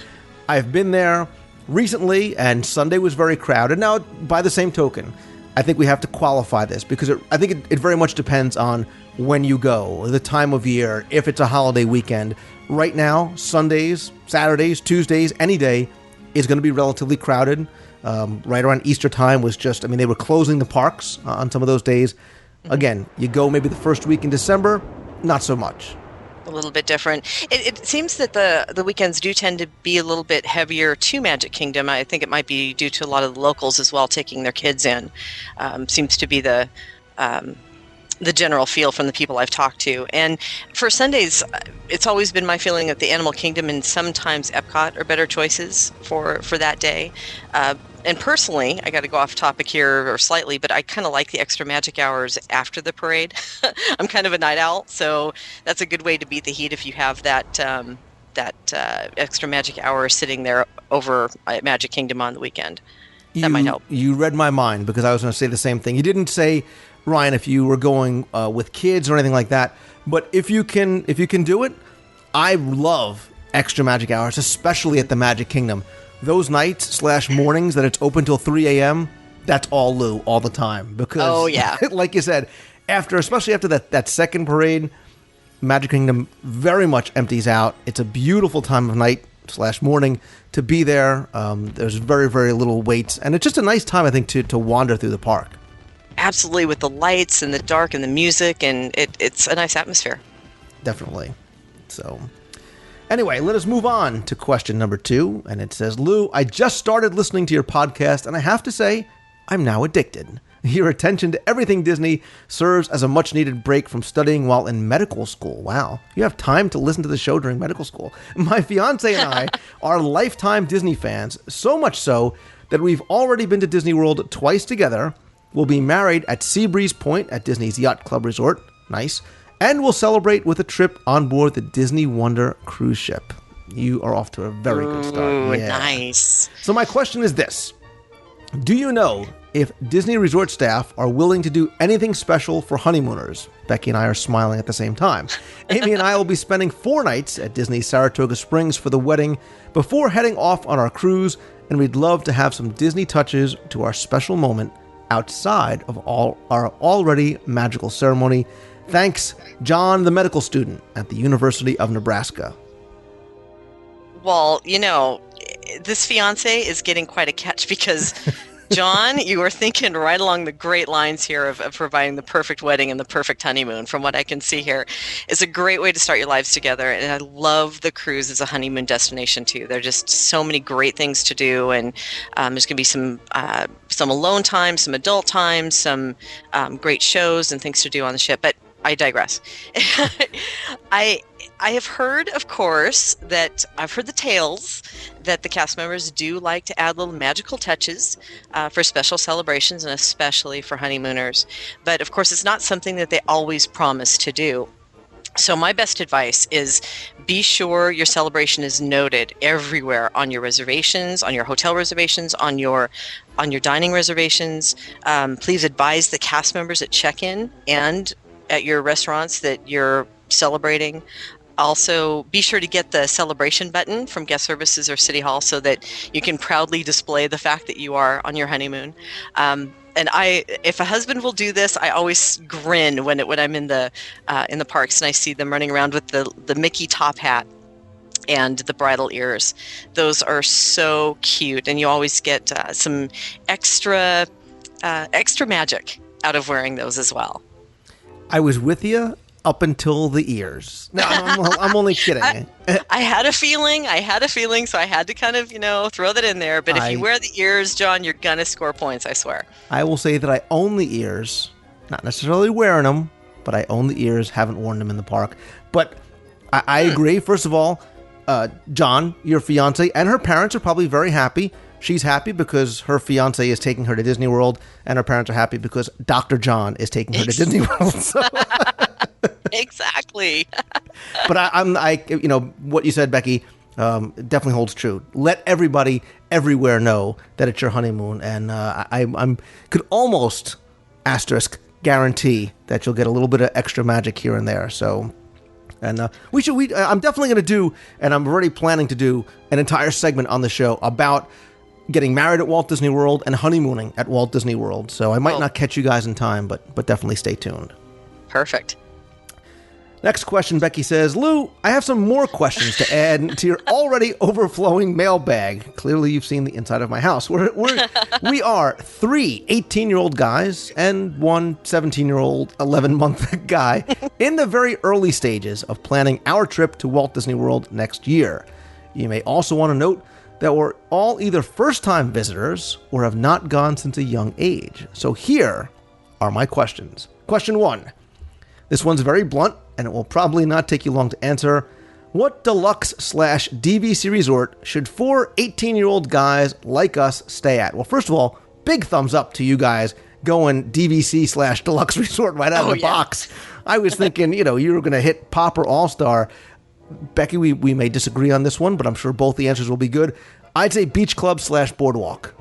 I've been there recently, and Sunday was very crowded. Now, by the same token, I think we have to qualify this, because I think it very much depends on when you go, the time of year, if it's a holiday weekend. Right now, Sundays, Saturdays, Tuesdays, any day is going to be relatively crowded. Right around Easter time was they were closing the parks on some of those days. Again, you go maybe the first week in December, not so much. A little bit different. It seems that the weekends do tend to be a little bit heavier to Magic Kingdom. I think it might be due to a lot of the locals as well taking their kids in. Seems to be the general feel from the people I've talked to. And for Sundays, it's always been my feeling that the Animal Kingdom and sometimes Epcot are better choices for that day. And personally, I got to go off topic here or slightly, but I kind of like the extra magic hours after the parade. I'm kind of a night owl, so that's a good way to beat the heat if you have that extra magic hour sitting there over at Magic Kingdom on the weekend. That might help. You read my mind, because I was going to say the same thing. You didn't say, Ryan, if you were going with kids or anything like that, but if you can do it, I love extra magic hours, especially at the Magic Kingdom. Those nights / mornings that it's open till 3 a.m., that's all Lou all the time. Because, like you said, especially after that second parade, Magic Kingdom very much empties out. It's a beautiful time of night / morning to be there. There's very, very little waits, and it's just a nice time, I think, to wander through the park. Absolutely, with the lights and the dark and the music, and it's a nice atmosphere. Definitely. So, anyway, let us move on to question number 2, and it says, Lou, I just started listening to your podcast, and I have to say, I'm now addicted. Your attention to everything Disney serves as a much-needed break from studying while in medical school. Wow, you have time to listen to the show during medical school. My fiance and I are lifetime Disney fans, so much so that we've already been to Disney World twice together. We'll be married at Seabreeze Point at Disney's Yacht Club Resort. Nice. And we'll celebrate with a trip on board the Disney Wonder cruise ship. You are off to a very good start. Ooh, nice. So my question is this. Do you know if Disney Resort staff are willing to do anything special for honeymooners. Becky and I are smiling at the same time. Amy and I will be spending 4 nights at Disney Saratoga Springs for the wedding before heading off on our cruise, and we'd love to have some Disney touches to our special moment outside of all our already magical ceremony. Thanks, John, the medical student at the University of Nebraska. Well, this fiance is getting quite a catch because, John, you are thinking right along the great lines here of providing the perfect wedding and the perfect honeymoon. From what I can see here, it's a great way to start your lives together. And I love the cruise as a honeymoon destination too. There are just so many great things to do, and there's going to be some alone time, some adult time, some great shows and things to do on the ship. But I digress. I have heard, of course, that I've heard the tales that the cast members do like to add little magical touches for special celebrations and especially for honeymooners. But of course, it's not something that they always promise to do. So my best advice is be sure your celebration is noted everywhere on your reservations, on your hotel reservations, on your dining reservations. Please advise the cast members at check-in and at your restaurants that you're celebrating. Also, be sure to get the celebration button from guest services or City Hall so that you can proudly display the fact that you are on your honeymoon. And if a husband will do this, I always grin when I'm in the parks and I see them running around with the Mickey top hat and the bridal ears. Those are so cute, and you always get some extra magic out of wearing those as well. I was with you up until the ears. No, I'm only kidding. I had a feeling, so I had to kind of, throw that in there. But if you wear the ears, John, you're going to score points, I swear. I will say that I own the ears, not necessarily wearing them, but I own the ears, haven't worn them in the park. But I agree. First of all, John, your fiance, and her parents are probably very happy. She's happy because her fiance is taking her to Disney World, and her parents are happy because Dr. John is taking her to Disney World. So. Exactly. But I what you said, Becky, definitely holds true. Let everybody everywhere know that it's your honeymoon, and I could almost guarantee that you'll get a little bit of extra magic here and there. So. And I'm definitely going to do, and I'm already planning to do, an entire segment on the show about getting married at Walt Disney World and honeymooning at Walt Disney World. So I might not catch you guys in time, but definitely stay tuned. Perfect. Next question, Becky says, Lou, I have some more questions to add to your already overflowing mailbag. Clearly, you've seen the inside of my house. We are 3 18-year-old guys and 1 17-year-old 11-month guy in the very early stages of planning our trip to Walt Disney World next year. You may also want to note that we're all either first-time visitors or have not gone since a young age. So here are my questions. Question 1. This one's very blunt, and it will probably not take you long to answer. What deluxe/DVC resort should 4 18-year-old guys like us stay at? Well, first of all, big thumbs up to you guys going DVC/deluxe resort right out of the box. I was thinking, you were going to hit Pop or All-Star. Becky, we may disagree on this one, but I'm sure both the answers will be good. I'd say Beach Club/Boardwalk.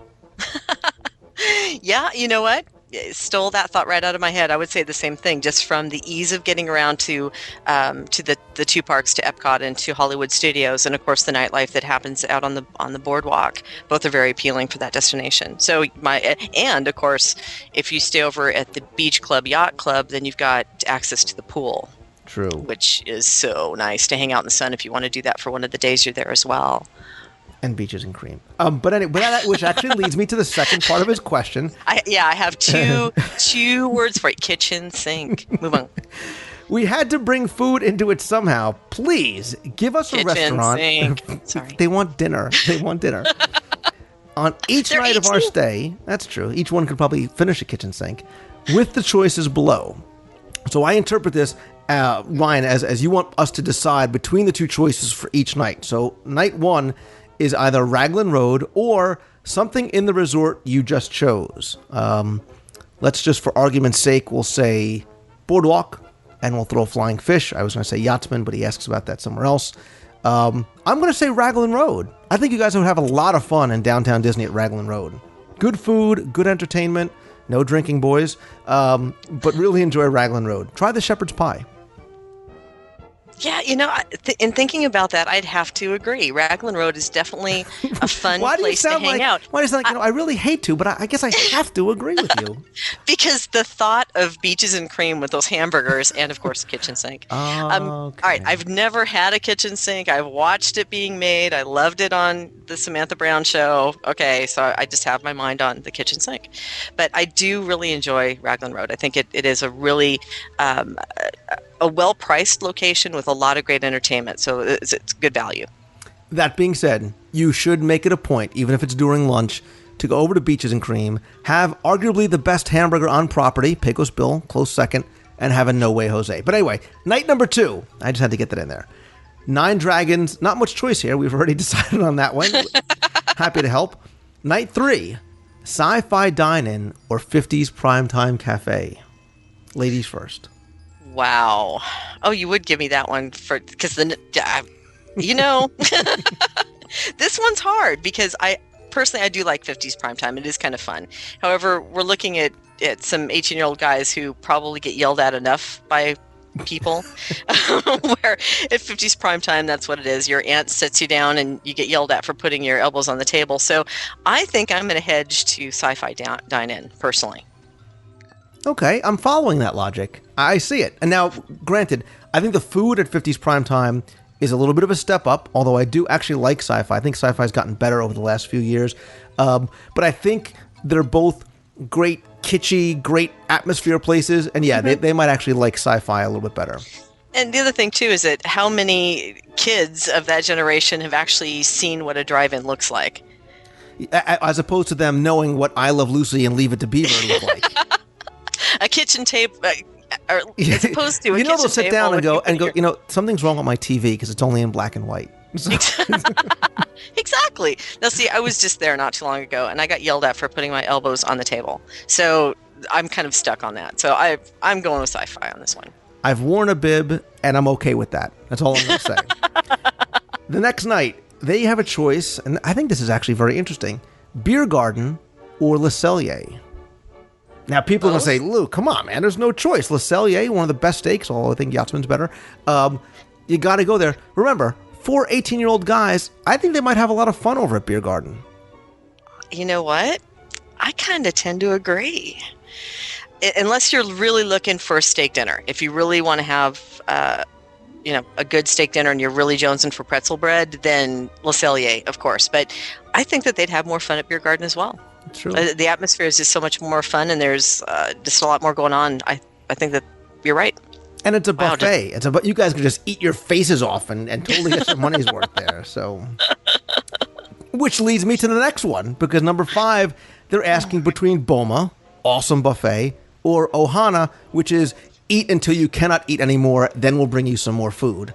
Yeah, you know what? Stole that thought right out of my head. I would say the same thing, just from the ease of getting around to the 2 parks, to Epcot and to Hollywood Studios, and of course the nightlife that happens out on the boardwalk. Both are very appealing for that destination. So and of course, if you stay over at the Beach Club Yacht Club, then you've got access to the pool. True. Which is so nice to hang out in the sun if you want to do that for one of the days you're there as well. And beaches and cream. But anyway, which actually leads me to the second part of his question. I have two words for it: kitchen sink. Move on. We had to bring food into it somehow. Please give us a restaurant. Sink. Sorry. They want dinner. On each night of our stay, that's true. Each one could probably finish a kitchen sink with the choices below. So I interpret this, Ryan, as you want us to decide between the 2 choices for each night. So night 1 is either Raglan Road or something in the resort you just chose. Let's just, for argument's sake, we'll say Boardwalk, and we'll throw Flying Fish. I was going to say Yachtsman, but he asks about that somewhere else. I'm going to say Raglan Road. I think you guys would have a lot of fun in downtown Disney at Raglan Road. Good food, good entertainment. No drinking, boys. But really enjoy Raglan Road. Try the shepherd's pie. Yeah, in thinking about that, I'd have to agree. Raglan Road is definitely a fun place to hang out. Why do you sound like, I really hate to, but I guess I have to agree with you. Because the thought of beaches and cream with those hamburgers and, of course, the kitchen sink. Okay. All right, I've never had a kitchen sink. I've watched it being made. I loved it on the Samantha Brown show. Okay, so I just have my mind on the kitchen sink. But I do really enjoy Raglan Road. I think it is a really a well-priced location with a lot of great entertainment, so it's good value. That being said, you should make it a point, even if it's during lunch, to go over to Beaches and Cream, have arguably the best hamburger on property, Pecos Bill, close second, and have a No Way Jose. But anyway, night number 2, I just had to get that in there. Nine Dragons, not much choice here. We've already decided on that one. Happy to help. Night 3, Sci-Fi Dine-In or 50s Primetime Cafe. Ladies first. Wow. Oh, you would give me that one because this one's hard because I do like 50s primetime. It is kind of fun. However, we're looking at some 18-year-old guys who probably get yelled at enough by people where at 50s primetime, that's what it is. Your aunt sits you down and you get yelled at for putting your elbows on the table. So I think I'm going to hedge to Sci-Fi Dine-In personally. Okay, I'm following that logic. I see it. And now, granted, I think the food at 50s Primetime is a little bit of a step up, although I do actually like Sci-Fi. I think Sci-Fi's gotten better over the last few years. But I think they're both great, kitschy, great atmosphere places. And yeah, they might actually like Sci-Fi a little bit better. And the other thing, too, is that how many kids of that generation have actually seen what a drive-in looks like? As opposed to them knowing what I Love Lucy and Leave It to Beaver look like. A kitchen table, or as opposed to a kitchen table. They'll sit down and go, something's wrong with my TV because it's only in black and white. Exactly. Now, see, I was just there not too long ago, and I got yelled at for putting my elbows on the table. So I'm kind of stuck on that. So I'm going with Sci-Fi on this one. I've worn a bib, and I'm okay with that. That's all I'm going to say. The next night, they have a choice, and I think this is actually very interesting. Beer Garden or Le Cellier. Now, people are going to say, Lou, come on, man. There's no choice. Le Cellier, one of the best steaks, although I think Yachtsman's better. You got to go there. Remember, 4 18-year-old guys, I think they might have a lot of fun over at Beer Garden. You know what? I kind of tend to agree. Unless you're really looking for a steak dinner. If you really want to have a good steak dinner and you're really jonesing for pretzel bread, then Le Cellier, of course. But I think that they'd have more fun at Beer Garden as well. True. The atmosphere is just so much more fun, and there's just a lot more going on. I think that you're right. And it's a buffet. You guys can just eat your faces off and totally get your money's worth there. So, which leads me to the next one, because number 5, they're asking between Boma, awesome buffet, or Ohana, which is eat until you cannot eat anymore, then we'll bring you some more food.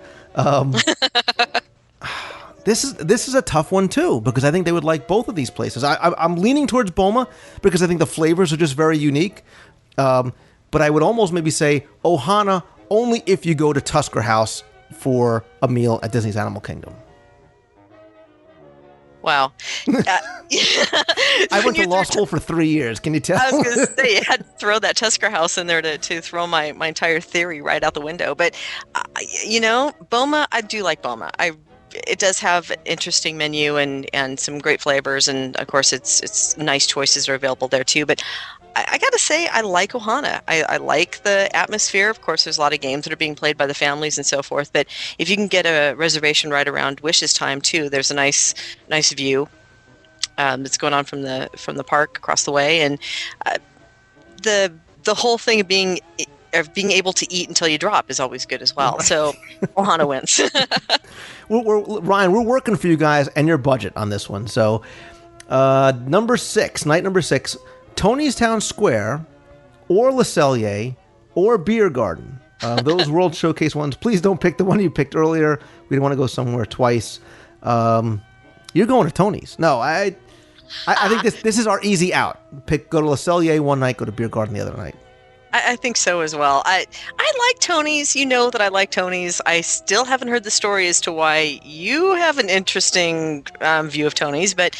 This is a tough one, too, because I think they would like both of these places. I'm leaning towards Boma because I think the flavors are just very unique. But I would almost maybe say Ohana only if you go to Tusker House for a meal at Disney's Animal Kingdom. Wow. I went to law school for 3 years. Can you tell? I was going to say, you had to throw that Tusker House in there to throw my entire theory right out the window. But, Boma, I do like Boma. It does have an interesting menu and some great flavors, and of course it's nice choices are available there too. But I got to say, I like Ohana. I like the atmosphere. Of course, there's a lot of games that are being played by the families and so forth. But if you can get a reservation right around Wishes time too, there's a nice view that's going on from the park across the way, and the whole thing of being able to eat until you drop is always good as well. Right. So Ohana wins. Ryan, we're working for you guys and your budget on this one. So night number 6, Tony's Town Square or Le Cellier or Beer Garden. Those World Showcase ones, please don't pick the one you picked earlier. We don't want to go somewhere twice. You're going to Tony's. No, I think this is our easy out. Go to Le Cellier one night, go to Beer Garden the other night. I think so as well. I like Tony's. You know that I like Tony's. I still haven't heard the story as to why you have an interesting view of Tony's, but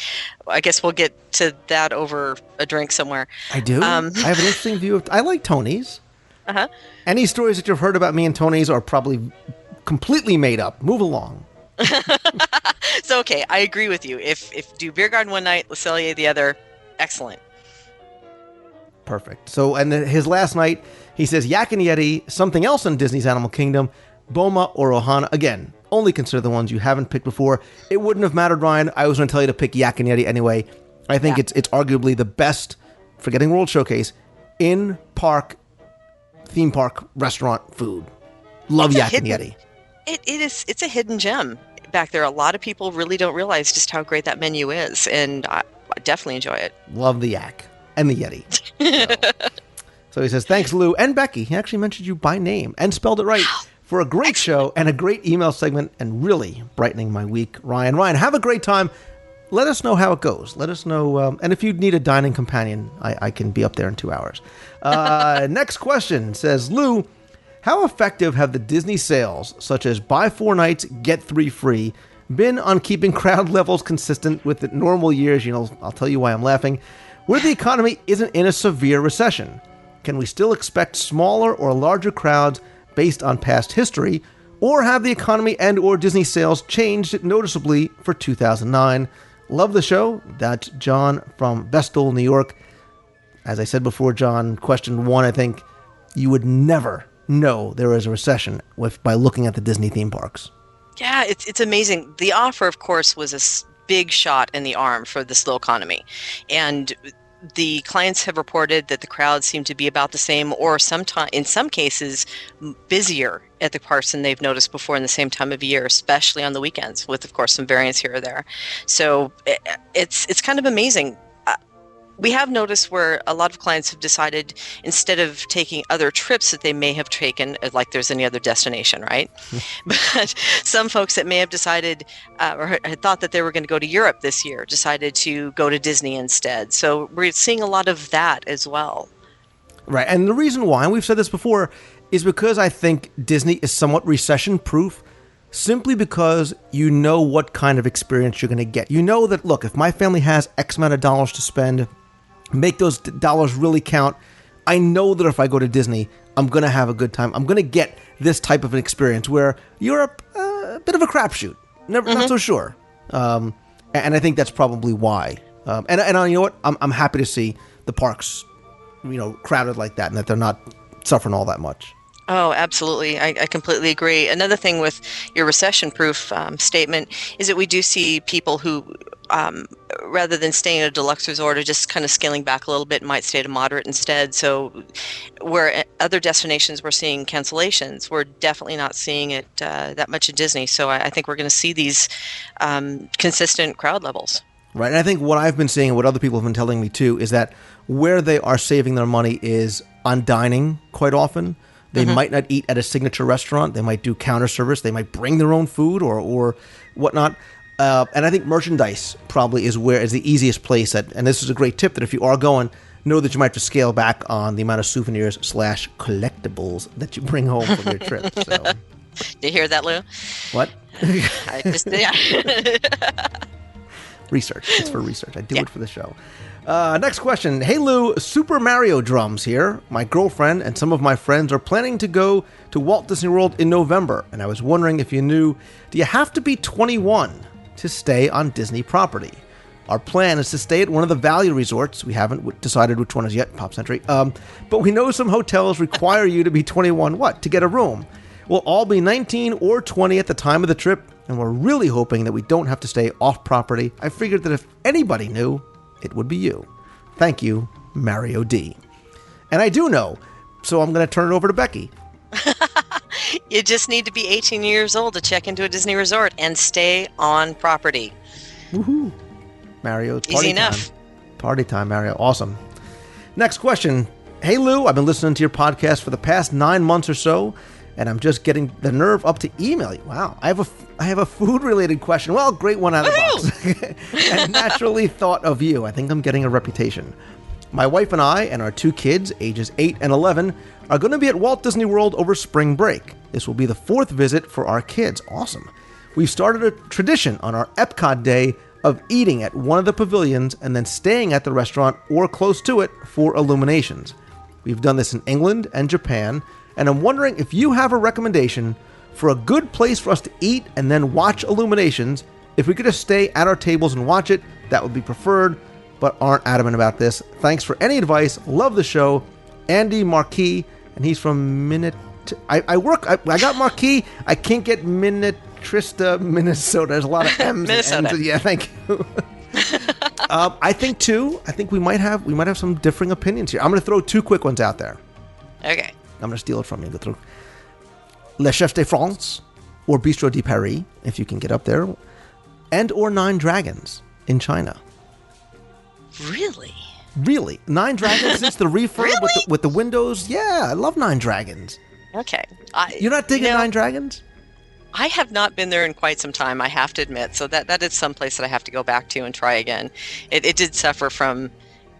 I guess we'll get to that over a drink somewhere. I do. I have an interesting view of. I like Tony's. Uh-huh. Any stories that you've heard about me and Tony's are probably completely made up. Move along. So okay, I agree with you. If do Beer Garden one night, Le Cellier the other, excellent. Perfect. So, and then his last night, he says Yak and Yeti, something else in Disney's Animal Kingdom, Boma or Ohana. Again, only consider the ones you haven't picked before. It wouldn't have mattered, Ryan. I was going to tell you to pick Yak and Yeti anyway. I think it's arguably the best, forgetting World Showcase, in-park, theme park, restaurant food. Love Yak and Yeti. It's a hidden gem back there. A lot of people really don't realize just how great that menu is, and I definitely enjoy it. Love the Yak and the Yeti. So he says, thanks, Lou and Becky. He actually mentioned you by name and spelled it right for a great show and a great email segment and really brightening my week. Ryan, have a great time. Let us know how it goes. Let us know. And if you need a dining companion, I can be up there in 2 hours. Next question says, Lou, how effective have the Disney sales, such as buy 4 nights, get 3 free, been on keeping crowd levels consistent with the normal years? You know, I'll tell you why I'm laughing. Where the economy isn't in a severe recession, can we still expect smaller or larger crowds based on past history, or have the economy and or Disney sales changed noticeably for 2009? Love the show. That's John from Vestal, New York. As I said before, John, question 1, I think you would never know there is a recession by looking at the Disney theme parks. Yeah, it's amazing. The offer, of course, was a big shot in the arm for the slow economy. And the clients have reported that the crowds seem to be about the same, or in some cases, busier at the parks than they've noticed before in the same time of year, especially on the weekends, with, of course, some variance here or there. So it's kind of amazing. We have noticed where a lot of clients have decided, instead of taking other trips that they may have taken, like there's any other destination, right? But some folks that may have decided or had thought that they were going to go to Europe this year decided to go to Disney instead. So we're seeing a lot of that as well. Right. And the reason why, and we've said this before, is because I think Disney is somewhat recession-proof, simply because you know what kind of experience you're going to get. You know that, look, if my family has X amount of dollars to spend, make those dollars really count. I know that if I go to Disney, I'm going to have a good time. I'm going to get this type of an experience, where Europe, a bit of a crapshoot. Not so sure. And I think that's probably why. And you know what? I'm happy to see the parks, crowded like that, and that they're not suffering all that much. Oh, absolutely. I completely agree. Another thing with your recession-proof statement is that we do see people who, rather than staying at a deluxe resort, are just kind of scaling back a little bit and might stay at a moderate instead. So where other destinations we're seeing cancellations, we're definitely not seeing it that much at Disney. So I think we're going to see these consistent crowd levels. Right. And I think what I've been seeing, and what other people have been telling me too, is that where they are saving their money is on dining quite often. They might not eat at a signature restaurant. They might do counter service. They might bring their own food or whatnot. And I think merchandise probably is the easiest place. And this is a great tip, that if you are going, know that you might have to scale back on the amount of souvenirs / collectibles that you bring home from your trip. So. Did you hear that, Lou? What? I just did. Research. It's for research. I do it for the show. Next question. Hey, Lou, Super Mario drums here. My girlfriend and some of my friends are planning to go to Walt Disney World in November, and I was wondering if you knew, do you have to be 21 to stay on Disney property? Our plan is to stay at one of the value resorts. We haven't decided which one is yet, Pop Century. But we know some hotels require you to be 21, to get a room. We'll all be 19 or 20 at the time of the trip, and we're really hoping that we don't have to stay off property. I figured that if anybody knew, it would be you. Thank you, Mario D. And I do know, so I'm going to turn it over to Becky. You just need to be 18 years old to check into a Disney resort and stay on property. Woohoo. Mario, party Easy enough. Time. Party time, Mario. Awesome. Next question. Hey, Lou, I've been listening to your podcast for the past 9 months or so, and I'm just getting the nerve up to email you. Wow. I have a food-related question. Well, great one out of the box. And naturally thought of you. I think I'm getting a reputation. My wife and I and our 2 kids, ages 8 and 11, are going to be at Walt Disney World over spring break. This will be the 4th visit for our kids. Awesome. We've started a tradition on our Epcot day of eating at one of the pavilions and then staying at the restaurant or close to it for illuminations. We've done this in England and Japan, and I'm wondering if you have a recommendation for a good place for us to eat and then watch illuminations. If we could just stay at our tables and watch it, that would be preferred, but aren't adamant about this. Thanks for any advice. Love the show. Andy Marquis, and he's from I got Marquis. I can't get Minnetrista, Minnesota. There's a lot of M's Minnesota. and M's. Yeah, thank you. I think we might have some differing opinions here. I'm going to throw 2 quick ones out there. Okay. I'm going to steal it from you. Go through Le Chef de France or Bistro de Paris, if you can get up there, and or Nine Dragons in China. Really? Nine Dragons is the refurb Really? with the windows? Yeah, I love Nine Dragons. Okay. You're not digging Nine Dragons? I have not been there in quite some time, I have to admit. So that is some place that I have to go back to and try again. It did suffer from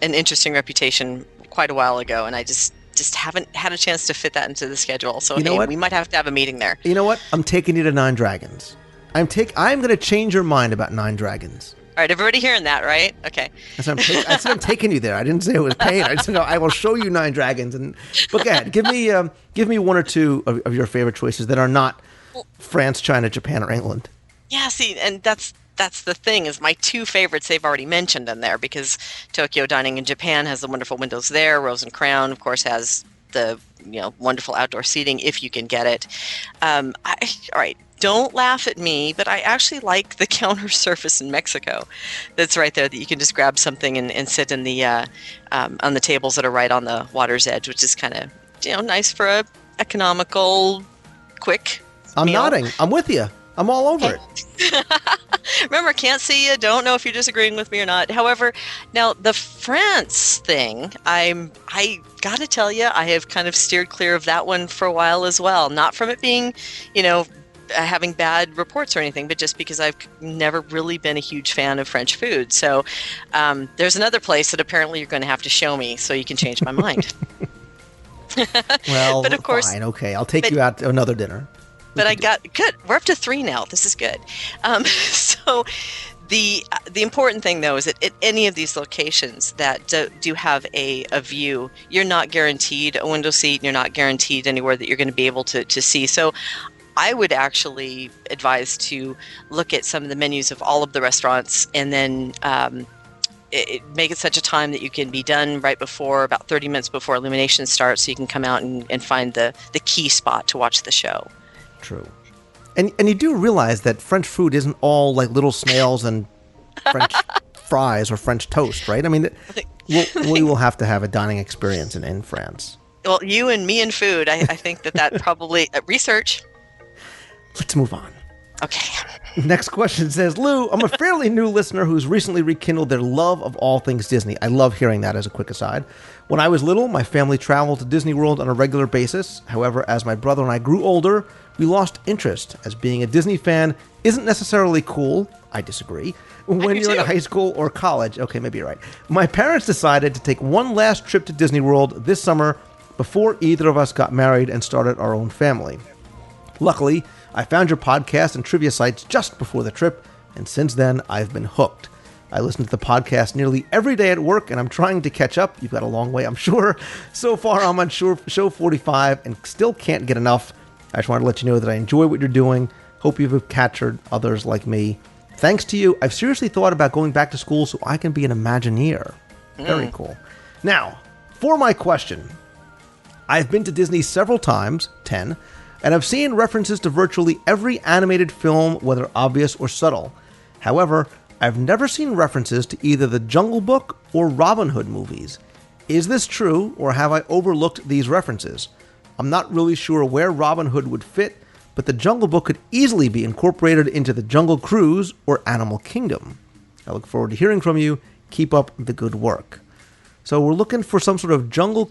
an interesting reputation quite a while ago, and I just haven't had a chance to fit that into the schedule. So we might have to have a meeting there. You know what? I'm taking you to Nine Dragons. I'm going to change your mind about Nine Dragons. All right, everybody hearing that, right? Okay. I said I'm taking you there. I didn't say it was paid. I said, no, I will show you Nine Dragons. But go ahead. Give me 1 or 2 of your favorite choices that are not France, China, Japan, or England. Yeah, see, and that's the thing, is my 2 favorites they've already mentioned in there, because Tokyo Dining in Japan has the wonderful windows there. Rose and Crown, of course, has the wonderful outdoor seating if you can get it. All right. Don't laugh at me, but I actually like the counter service in Mexico that's right there, that you can just grab something and sit in the on the tables that are right on the water's edge, which is kind of nice for a economical, quick I'm meal. nodding. I'm with you. I'm all over it. Remember, can't see you. Don't know if you're disagreeing with me or not. However, now the France thing, I got to tell you, I have kind of steered clear of that one for a while as well. Not from it being, having bad reports or anything, but just because I've never really been a huge fan of French food. So there's another place that apparently you're going to have to show me so you can change my mind. Well, but of course, fine, okay. I'll take you out to another dinner. But good. We're up to 3 now. This is good. So the important thing, though, is that at any of these locations that do have a view, you're not guaranteed a window seat, and you're not guaranteed anywhere that you're going to be able to see. So I would actually advise to look at some of the menus of all of the restaurants, and then make it such a time that you can be done right before, about 30 minutes before illumination starts, so you can come out and find the key spot to watch the show. True. And you do realize that French food isn't all like little snails and French fries or French toast, right? I mean, we will have to have a dining experience in France. Well, you and me and food, I think that probably... research. Let's move on. Okay. Next question says, Lou, I'm a fairly new listener who's recently rekindled their love of all things Disney. I love hearing that as a quick aside. When I was little, my family traveled to Disney World on a regular basis. However, as my brother and I grew older, we lost interest, as being a Disney fan isn't necessarily cool. I disagree. When you're in high school or college. Okay, maybe you're right. My parents decided to take one last trip to Disney World this summer before either of us got married and started our own family. Luckily, I found your podcast and trivia sites just before the trip, and since then, I've been hooked. I listen to the podcast nearly every day at work, and I'm trying to catch up. You've got a long way, I'm sure. So far, I'm on show 45 and still can't get enough. I just wanted to let you know that I enjoy what you're doing. Hope you've captured others like me. Thanks to you, I've seriously thought about going back to school so I can be an Imagineer. Very cool. Now, for my question. I've been to Disney several times, 10, and I've seen references to virtually every animated film, whether obvious or subtle. However, I've never seen references to either the Jungle Book or Robin Hood movies. Is this true, or have I overlooked these references? I'm not really sure where Robin Hood would fit, but the Jungle Book could easily be incorporated into the Jungle Cruise or Animal Kingdom. I look forward to hearing from you. Keep up the good work. So we're looking for some sort of Jungle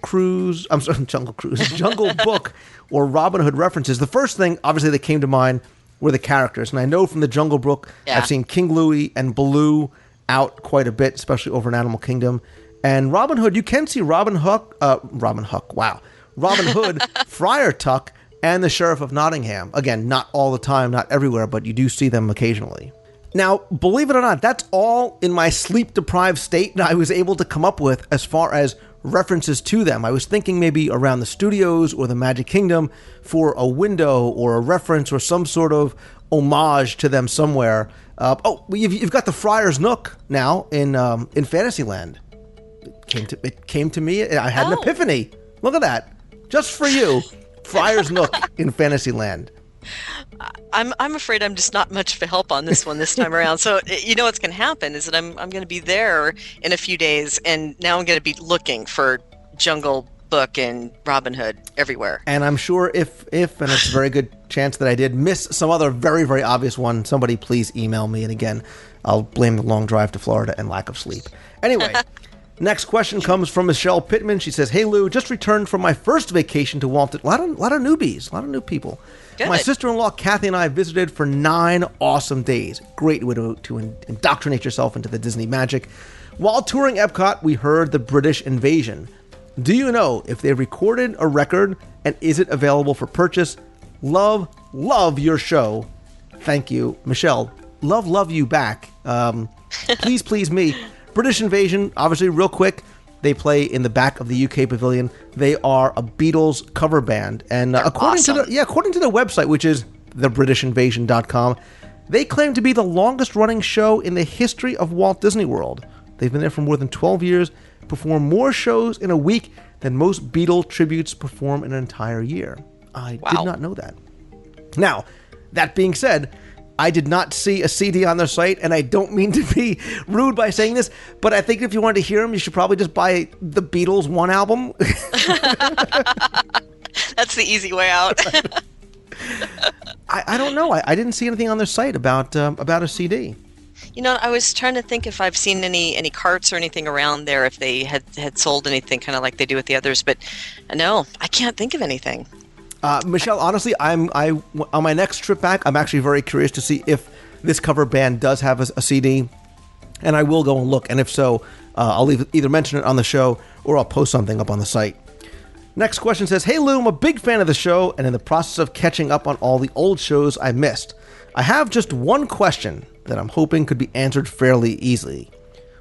Book or Robin Hood references. The first thing, obviously, that came to mind were the characters. And I know from the Jungle Book, I've seen King Louie and Baloo out quite a bit, especially over in Animal Kingdom. And Robin Hood, you can see Robin Hood, Friar Tuck, and the Sheriff of Nottingham. Again, not all the time, not everywhere, but you do see them occasionally. Now, believe it or not, that's all in my sleep-deprived state that I was able to come up with as far as references to them. I was thinking maybe around the studios or the Magic Kingdom for a window or a reference or some sort of homage to them somewhere. You've got the Friar's Nook now in Fantasyland. It came to me. I had an epiphany. Look at that. Just for you. Friar's Nook in Fantasyland. I'm afraid I'm just not much of a help on this one this time around. So you know what's going to happen is that I'm going to be there in a few days, and now I'm going to be looking for Jungle Book and Robin Hood everywhere. And I'm sure if and it's a very good chance that I did miss some other very, very obvious one, somebody please email me. And again, I'll blame the long drive to Florida and lack of sleep. Anyway. Next question comes from Michelle Pittman. She says, "Hey Lou, just returned from my first vacation to Walt. A lot of newbies, a lot of new people. Good. My sister-in-law Kathy and I visited for 9 awesome days. Great way to indoctrinate yourself into the Disney magic. While touring Epcot, we heard the British invasion. Do you know if they recorded a record and is it available for purchase? Love your show. Thank you, Michelle. Love you back. Please me." British Invasion, obviously, real quick, they play in the back of the UK Pavilion. They are a Beatles cover band. And according to the website, which is thebritishinvasion.com, they claim to be the longest-running show in the history of Walt Disney World. They've been there for more than 12 years, perform more shows in a week than most Beatle tributes perform in an entire year. I did not know that. Now, that being said, I did not see a CD on their site, and I don't mean to be rude by saying this, but I think if you wanted to hear them, you should probably just buy the Beatles one album. That's the easy way out. I don't know. I didn't see anything on their site about a CD. You know, I was trying to think if I've seen any carts or anything around there, if they had sold anything kind of like they do with the others, but no, I can't think of anything. Michelle, honestly, I on my next trip back, I'm actually very curious to see if this cover band does have a CD, and I will go and look. And if so, I'll either mention it on the show or I'll post something up on the site. Next question says, "Hey Lou, I'm a big fan of the show and in the process of catching up on all the old shows I missed. I have just one question that I'm hoping could be answered fairly easily.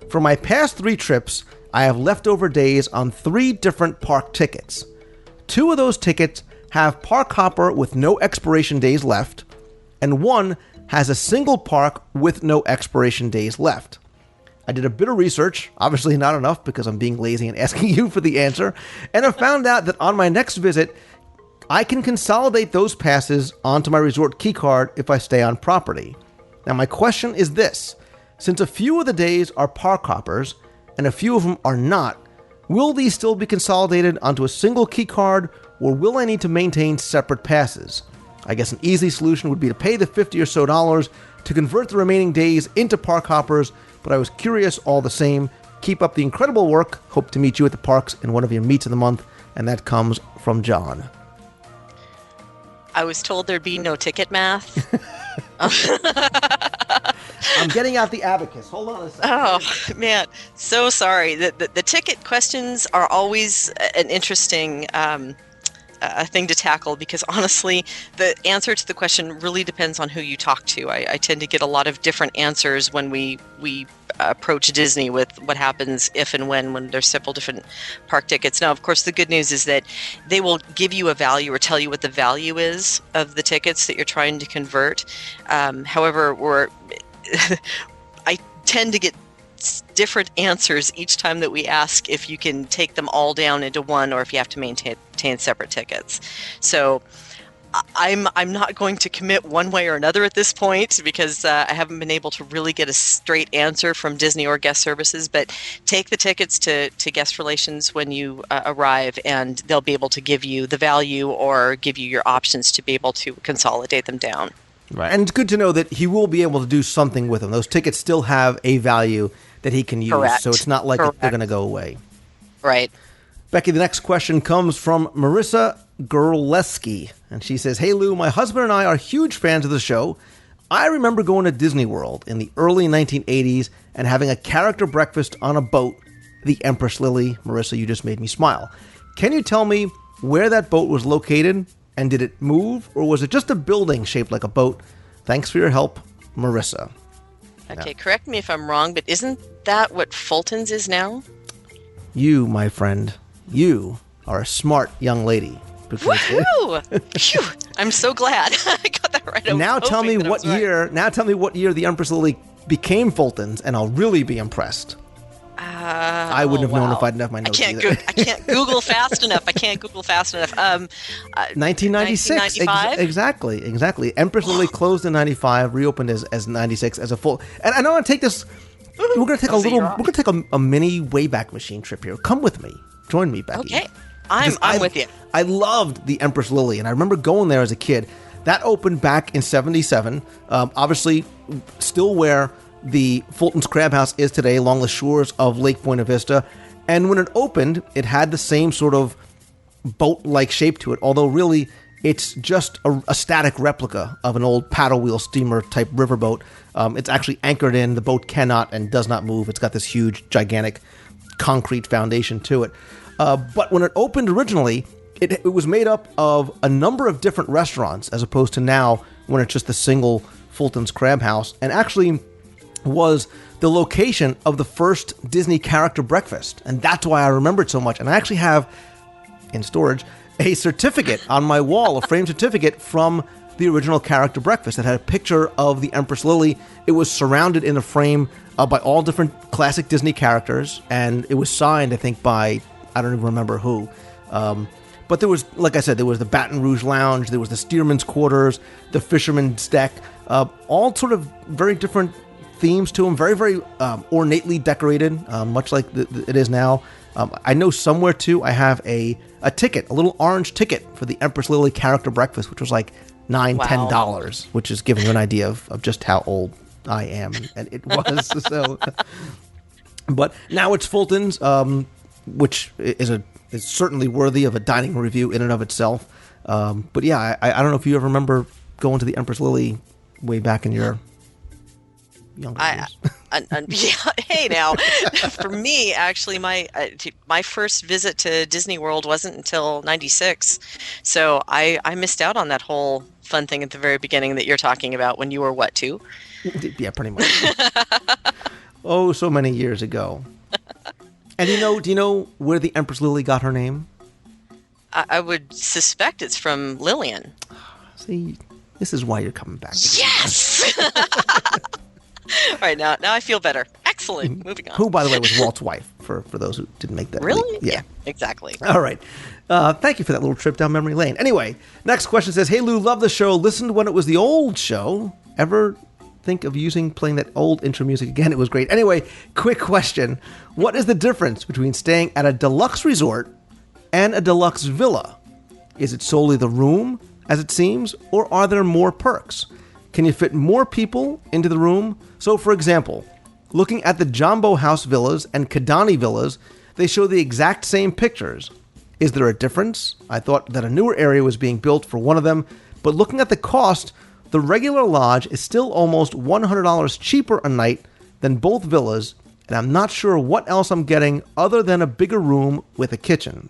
For my past 3 trips, I have leftover days on 3 different park tickets. 2 of those tickets have park hopper with no expiration days left, and 1 has a single park with no expiration days left. I did a bit of research, obviously not enough because I'm being lazy and asking you for the answer, and I found out that on my next visit, I can consolidate those passes onto my resort key card if I stay on property. Now my question is this: since a few of the days are park hoppers and a few of them are not, will these still be consolidated onto a single key card, or will I need to maintain separate passes? I guess an easy solution would be to pay the $50 or so to convert the remaining days into park hoppers, but I was curious all the same. Keep up the incredible work. Hope to meet you at the parks in one of your meets of the month." And that comes from John. I was told there'd be no ticket math. I'm getting out the abacus. Hold on a second. Oh, man. So sorry. The ticket questions are always an interesting thing to tackle because, honestly, the answer to the question really depends on who you talk to. I tend to get a lot of different answers when we approach Disney with what happens if and when there's several different park tickets. Now, of course, the good news is that they will give you a value or tell you what the value is of the tickets that you're trying to convert. However, I tend to get different answers each time that we ask if you can take them all down into one or if you have to maintain separate tickets. So I'm not going to commit one way or another at this point because I haven't been able to really get a straight answer from Disney or guest services, but take the tickets to guest relations when you arrive and they'll be able to give you the value or give you your options to be able to consolidate them down. Right. And it's good to know that he will be able to do something with them. Those tickets still have a value that he can use. Correct. So it's not like they're going to go away. Right. Becky, the next question comes from Marissa Gerleski. And she says, "Hey Lou, my husband and I are huge fans of the show. I remember going to Disney World in the early 1980s and having a character breakfast on a boat, the Empress Lily. Marissa, you just made me smile. Can you tell me where that boat was located, and did it move, or was it just a building shaped like a boat? Thanks for your help, Marissa. Okay, correct me if I'm wrong, but isn't that what Fulton's is now? You, my friend, you are a smart young lady. Woohoo! Phew! I'm so glad I got that right. Now tell me what year. Now tell me what year the Empress Lily became Fulton's, and I'll really be impressed. I wouldn't have known if I didn't have my notes. I can't Google fast enough. 1996. Exactly. Empress Lily closed in 95, reopened as 96 as a full. And I know I take this. We're gonna take a mini Wayback Machine trip here. Come with me. Join me, Becky. Okay. I'm with you. I loved the Empress Lily, and I remember going there as a kid. That opened back in 77. Obviously, still where the Fulton's Crab House is today, along the shores of Lake Buena Vista. And when it opened, it had the same sort of boat-like shape to it, although really it's just a static replica of an old paddle wheel steamer type riverboat. It's actually anchored in. The boat cannot and does not move. It's got this huge, gigantic concrete foundation to it. But when it opened originally, it was made up of a number of different restaurants, as opposed to now when it's just a single Fulton's Crab House, and actually was the location of the first Disney character breakfast. And that's why I remember it so much. And I actually have, in storage, a certificate on my wall, a framed certificate from the original character breakfast that had a picture of the Empress Lily. It was surrounded in a frame by all different classic Disney characters, and it was signed, I think, by, I don't even remember who. But there was, like I said, there was the Baton Rouge Lounge, there was the Steerman's Quarters, the Fisherman's Deck, all sort of very different themes to them, very, very ornately decorated, much like it is now. I know somewhere, too, I have a ticket, a little orange ticket for the Empress Lily character breakfast, which was like $10, which is giving you an idea of just how old I am. And it was so. But now it's Fulton's, which is certainly worthy of a dining review in and of itself. But yeah, I don't know if you ever remember going to the Empress Lily way back in your younger years. Hey, now, for me, actually, my first visit to Disney World wasn't until '96, so I missed out on that whole fun thing at the very beginning that you're talking about when you were what, 2? Yeah, pretty much. Oh, so many years ago. And do you know where the Empress Lily got her name? I would suspect it's from Lillian. See, this is why you're coming back. Yes! All right, now I feel better. Excellent. Moving on. Who, by the way, was Walt's wife, for those who didn't make that. Really? Yeah, exactly. All right. Thank you for that little trip down memory lane. Anyway, next question says, hey, Lou, love the show. Listened when it was the old show. Ever think of playing that old intro music again? It was great. Anyway, quick question. What is the difference between staying at a deluxe resort and a deluxe villa? Is it solely the room, as it seems, or are there more perks? Can you fit more people into the room? So, for example, looking at the Jumbo House villas and Kidani villas, they show the exact same pictures. Is there a difference? I thought that a newer area was being built for one of them, but looking at the cost, the regular lodge is still almost $100 cheaper a night than both villas, and I'm not sure what else I'm getting other than a bigger room with a kitchen.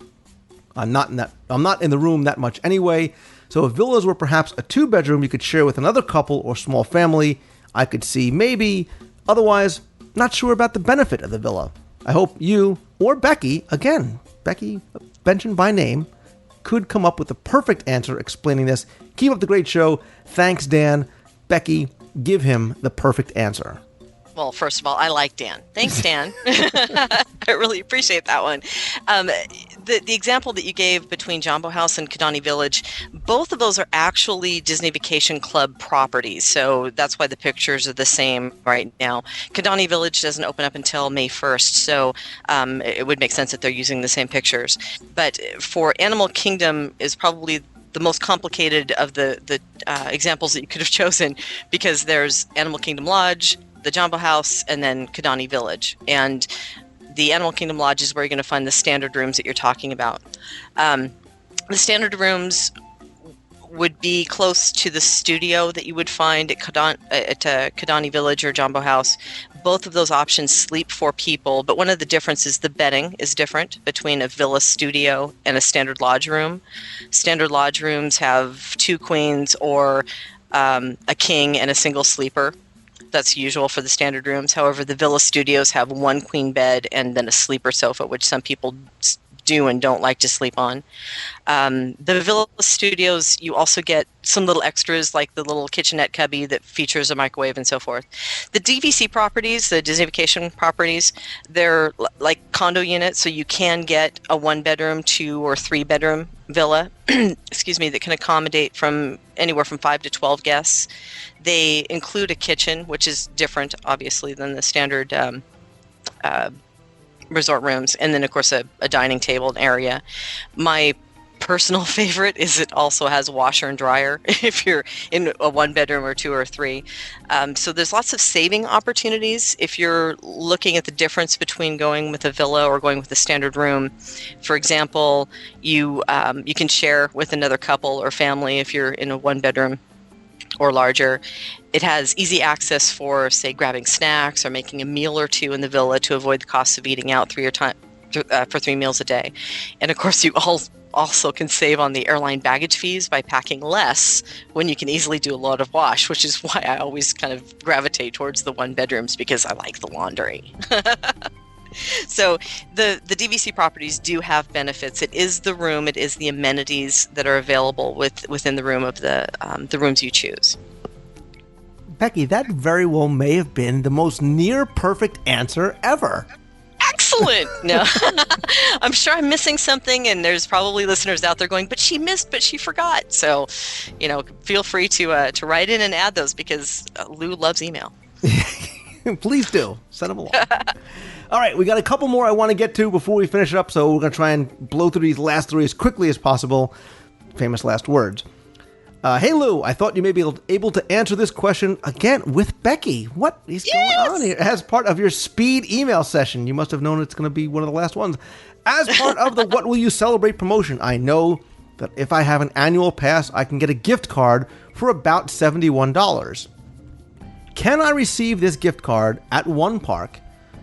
I'm not in the room that much anyway, so if villas were perhaps a 2-bedroom you could share with another couple or small family, I could see maybe. Otherwise, not sure about the benefit of the villa. I hope you or Becky, again, Becky mentioned by name, could come up with the perfect answer explaining this. Keep up the great show. Thanks, Dan. Becky, give him the perfect answer. Well, first of all, I like Dan. Thanks, Dan. I really appreciate that one. The example that you gave between Jumbo House and Kidani Village, both of those are actually Disney Vacation Club properties. So that's why the pictures are the same right now. Kidani Village doesn't open up until May 1st, so it would make sense that they're using the same pictures. But for Animal Kingdom is probably the most complicated of the examples that you could have chosen, because there's Animal Kingdom Lodge, the Jumbo House, and then Kidani Village. And the Animal Kingdom Lodge is where you're going to find the standard rooms that you're talking about. The standard rooms would be close to the studio that you would find at Kidani Village or Jumbo House. Both of those options sleep 4 people, but one of the differences, the bedding is different between a villa studio and a standard lodge room. Standard lodge rooms have 2 queens or a king and a single sleeper. That's usual for the standard rooms. However, the villa studios have 1 queen bed and then a sleeper sofa, which some people do and don't like to sleep on. The villa studios, you also get some little extras like the little kitchenette cubby that features a microwave and so forth. The DVC properties, the Disney Vacation properties, they're like condo units, so you can get a 1-bedroom, 2 or 3-bedroom villa, excuse me, that can accommodate from anywhere from 5 to 12 guests. They include a kitchen, which is different, obviously, than the standard resort rooms, and then of course a dining table area. My personal favorite is it also has a washer and dryer if you're in a 1-bedroom or 2 or 3. So there's lots of saving opportunities if you're looking at the difference between going with a villa or going with a standard room. For example, you can share with another couple or family if you're in a 1-bedroom or larger. It has easy access for, say, grabbing snacks or making a meal or 2 in the villa to avoid the cost of eating out for 3 meals a day. And of course, you also can save on the airline baggage fees by packing less when you can easily do a lot of wash, which is why I always kind of gravitate towards the 1-bedrooms, because I like the laundry. So the DVC properties do have benefits. It is the room, it is the amenities that are available within the room of the rooms you choose. Becky, that very well may have been the most near perfect answer ever. Excellent. No, I'm sure I'm missing something, and there's probably listeners out there going, but she missed, but she forgot. So, feel free to write in and add those, because Lou loves email. Please do. Send them along. All right, we got a couple more I want to get to before we finish it up, so we're going to try and blow through these last 3 as quickly as possible. Famous last words. Hey, Lou, I thought you may be able to answer this question again with Becky. What is going on here? As part of your speed email session, you must have known it's going to be one of the last ones. As part of the What Will You Celebrate promotion, I know that if I have an annual pass, I can get a gift card for about $71. Can I receive this gift card at one park,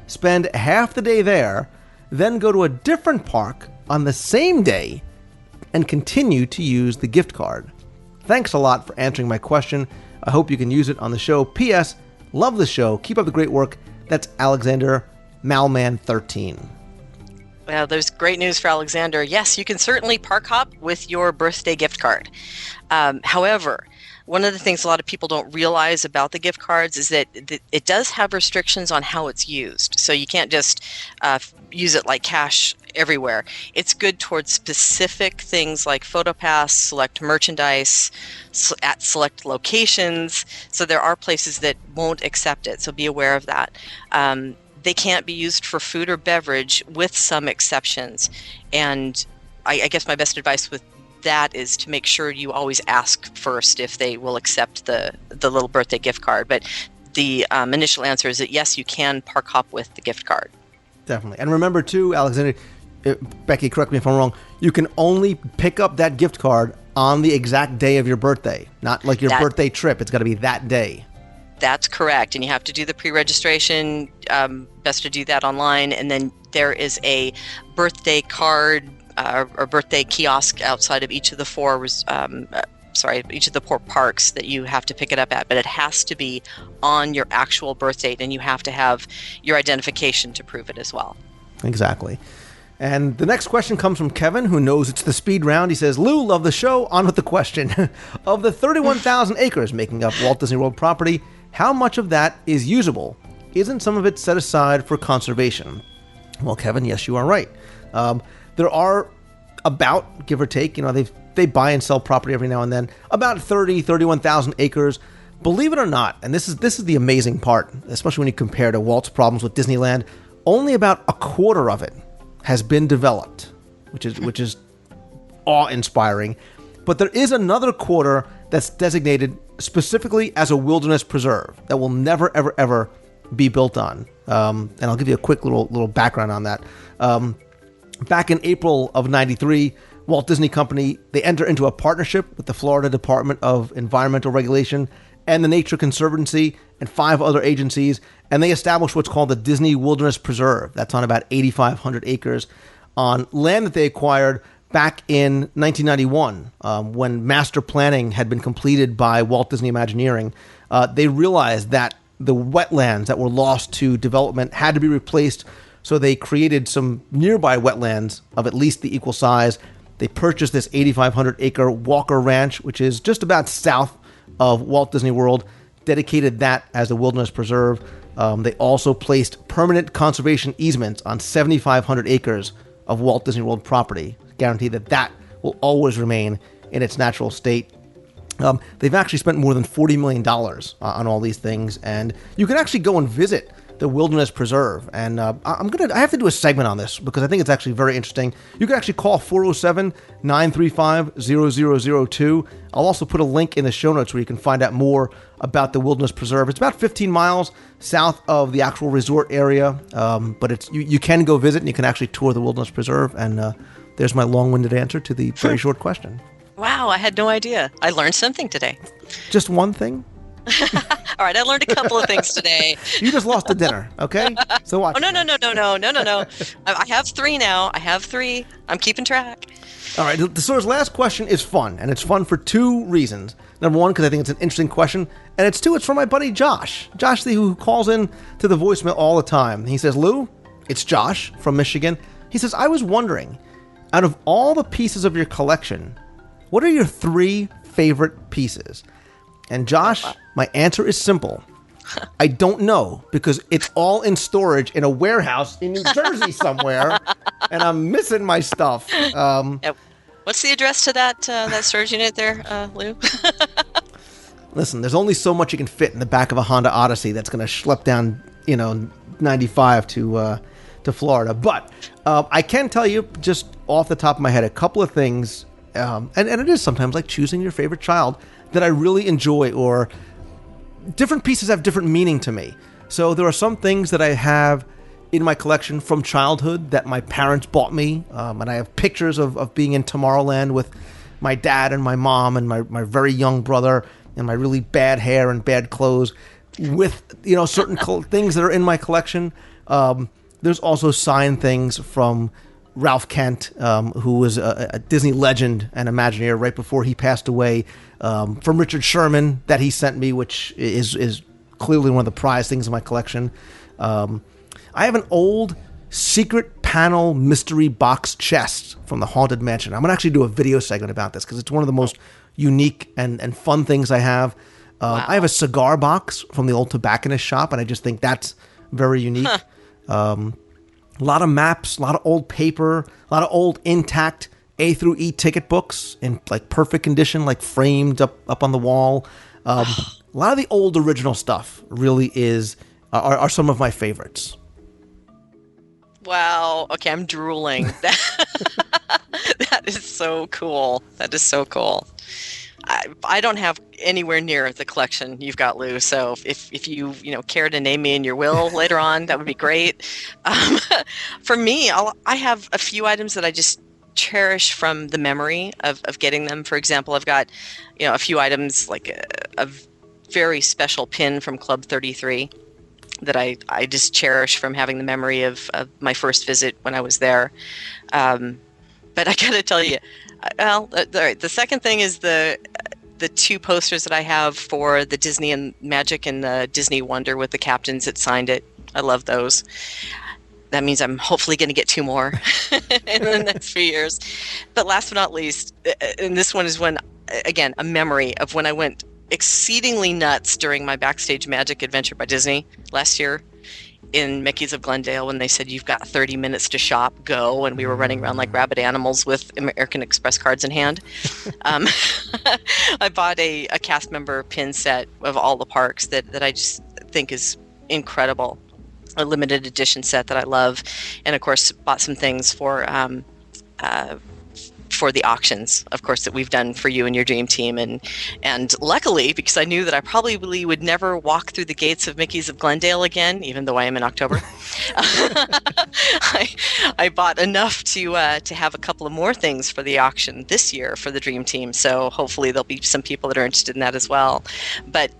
spend half the day there, then go to a different park on the same day, and continue to use the gift card? Thanks a lot for answering my question. I hope you can use it on the show. P.S. Love the show. Keep up the great work. That's Alexander Malman13. Well, there's great news for Alexander. Yes, you can certainly park hop with your birthday gift card. However, one of the things a lot of people don't realize about the gift cards is that it does have restrictions on how it's used. So you can't just use it like cash everywhere. It's good towards specific things like PhotoPass, select merchandise, at select locations. So there are places that won't accept it. So be aware of that. They can't be used for food or beverage with some exceptions. And I guess my best advice with that is to make sure you always ask first if they will accept the little birthday gift card. But the initial answer is that yes, you can park hop with the gift card. Definitely. And remember too, Alexander, Becky, correct me if I'm wrong, you can only pick up that gift card on the exact day of your birthday, not like your birthday trip. It's got to be that day. That's correct. And you have to do the pre-registration. Best to do that online. And then there is a birthday card or birthday kiosk outside of each of the four parks that you have to pick it up at. But it has to be on your actual birth date, and you have to have your identification to prove it as well. Exactly. And the next question comes from Kevin, who knows it's the speed round. He says, Lou, love the show. On with the question. Of the 31,000 acres making up Walt Disney World property, how much of that is usable? Isn't some of it set aside for conservation? Well, Kevin, yes, you are right. There are about, give or take, they buy and sell property every now and then, about 31,000 acres. Believe it or not, and this is the amazing part, especially when you compare to Walt's problems with Disneyland, only about a quarter of it has been developed, which is awe-inspiring. But there is another quarter that's designated specifically as a wilderness preserve that will never, ever, ever be built on. And I'll give you a quick little background on that. Back in April of '93, Walt Disney Company, they enter into a partnership with the Florida Department of Environmental Regulation and the Nature Conservancy and 5 other agencies, and they establish what's called the Disney Wilderness Preserve. That's on about 8,500 acres on land that they acquired back in 1991, when master planning had been completed by Walt Disney Imagineering. They realized that the wetlands that were lost to development had to be replaced, so they created some nearby wetlands of at least the equal size. They purchased this 8,500 acre Walker Ranch, which is just about south of Walt Disney World, dedicated that as a wilderness preserve. They also placed permanent conservation easements on 7,500 acres of Walt Disney World property, guarantee that that will always remain in its natural state. They've actually spent more than $40 million on all these things, and you can actually go and visit the Wilderness Preserve. And I have to do a segment on this because I think it's actually very interesting. You can actually call 407-935-0002. I'll also put a link in the show notes where you can find out more about the Wilderness Preserve. It's about 15 miles south of the actual resort area, but it's you can go visit and you can actually tour the Wilderness Preserve. And there's my long-winded answer to the very short question. Wow, I had no idea. I learned something today. Just one thing? All right, I learned a couple of things today. You just lost a dinner, okay? So watch. Oh, no. I have 3 now. I have 3. I'm keeping track. All right, so his last question is fun, and it's fun for 2 reasons. Number 1, because I think it's an interesting question, and it's from my buddy Josh. Josh, who calls in to the voicemail all the time. He says, Lou, it's Josh from Michigan. He says, I was wondering, out of all the pieces of your collection, what are your 3 favorite pieces? And Josh, my answer is simple. I don't know, because it's all in storage in a warehouse in New Jersey somewhere, and I'm missing my stuff. What's the address to that storage unit there, Lou? Listen, there's only so much you can fit in the back of a Honda Odyssey that's going to schlep down, 95 to Florida. But I can tell you, just off the top of my head, a couple of things, and it is sometimes like choosing your favorite child, that I really enjoy, or different pieces have different meaning to me. So there are some things that I have in my collection from childhood that my parents bought me, and I have pictures of being in Tomorrowland with my dad and my mom and my very young brother and my really bad hair and bad clothes with, certain things that are in my collection. There's also signed things from Ralph Kent, who was a Disney legend and Imagineer right before he passed away, from Richard Sherman that he sent me, which is clearly one of the prized things in my collection. I have an old secret panel mystery box chest from the Haunted Mansion. I'm going to actually do a video segment about this because it's one of the most unique and fun things I have. Wow. I have a cigar box from the old tobacconist shop, and I just think that's very unique. A lot of maps, a lot of old paper, a lot of old intact A through E ticket books in like perfect condition, like framed up on the wall. A lot of the old original stuff really are some of my favorites. Wow. Okay, I'm drooling. That is so cool. That is so cool. I don't have anywhere near the collection you've got, Lou. So if you care to name me in your will later on, that would be great. For me, I have a few items that I just cherish from the memory of getting them. For example, I've got a few items like a very special pin from Club 33 that I just cherish from having the memory of my first visit when I was there. But I gotta tell you, the second thing is the 2 posters that I have for the Disney and Magic and the Disney Wonder with the captains that signed it. I love those. That means I'm hopefully going to get 2 more in the next few years. But last but not least, and this one is a memory of when I went exceedingly nuts during my Backstage Magic adventure by Disney last year in Mickey's of Glendale when they said, you've got 30 minutes to shop, go. And we were running around like rabid animals with American Express cards in hand. I bought a cast member pin set of all the parks that I just think is incredible. A limited edition set that I love. And of course, bought some things for the auctions, of course, that we've done for you and your dream team. And luckily, because I knew that I probably would never walk through the gates of Mickey's of Glendale again, even though I am in October, I I bought enough to have a couple of more things for the auction this year for the Dream Team. So hopefully there'll be some people that are interested in that as well. But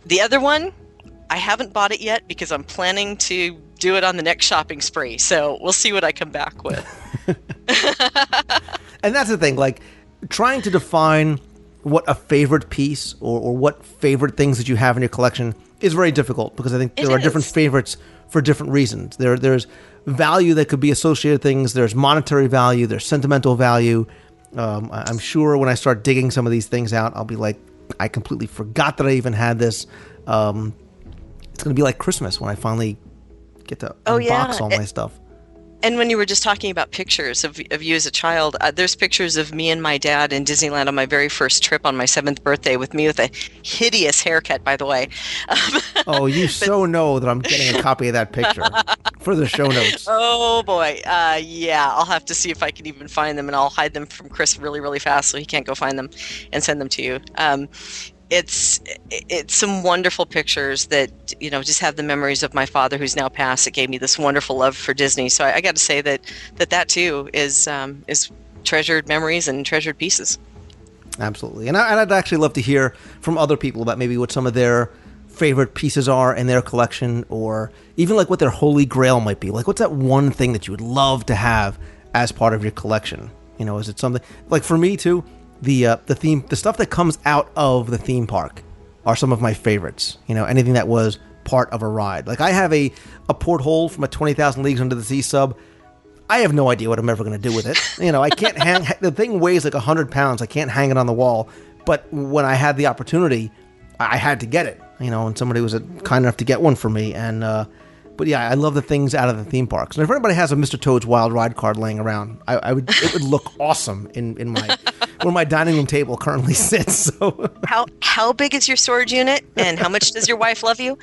the other one, I haven't bought it yet because I'm planning to do it on the next shopping spree. So we'll see what I come back with. And that's the thing, like trying to define what a favorite piece or what favorite things that you have in your collection is very difficult, because I think there are different favorites for different reasons. There's value that could be associated with things. There's monetary value. There's sentimental value. I'm sure when I start digging some of these things out, I'll be like, I completely forgot that I even had this. It's going to be like Christmas when I finally get to unbox all my stuff. And when you were just talking about pictures of you as a child, there's pictures of me and my dad in Disneyland on my very first trip on my 7th birthday, with me with a hideous haircut, by the way. Oh, you so know that I'm getting a copy of that picture for the show notes. Oh, boy. Yeah, I'll have to see if I can even find them, and I'll hide them from Chris really, really fast so he can't go find them and send them to you. It's some wonderful pictures that, you know, just have the memories of my father, who's now passed, that gave me this wonderful love for Disney. So I got to say that too is treasured memories and treasured pieces. Absolutely. And I'd actually love to hear from other people about maybe what some of their favorite pieces are in their collection, or even like what their holy grail might be. Like, what's that one thing that you would love to have as part of your collection? You know, is it something like, for me too, the stuff that comes out of the theme park are some of my favorites. You know, anything that was part of a ride. Like, I have a porthole from a 20,000 Leagues Under the Sea sub. I have no idea what I'm ever going to do with it. You know, I can't hang, the thing weighs like 100 pounds. I can't hang it on the wall. But when I had the opportunity, I had to get it, you know, and somebody was kind enough to get one for me. And, but yeah, I love the things out of the theme parks. And if anybody has a Mr. Toad's Wild Ride card laying around, it would look awesome in my where my dining room table currently sits. So how big is your storage unit, and how much does your wife love you?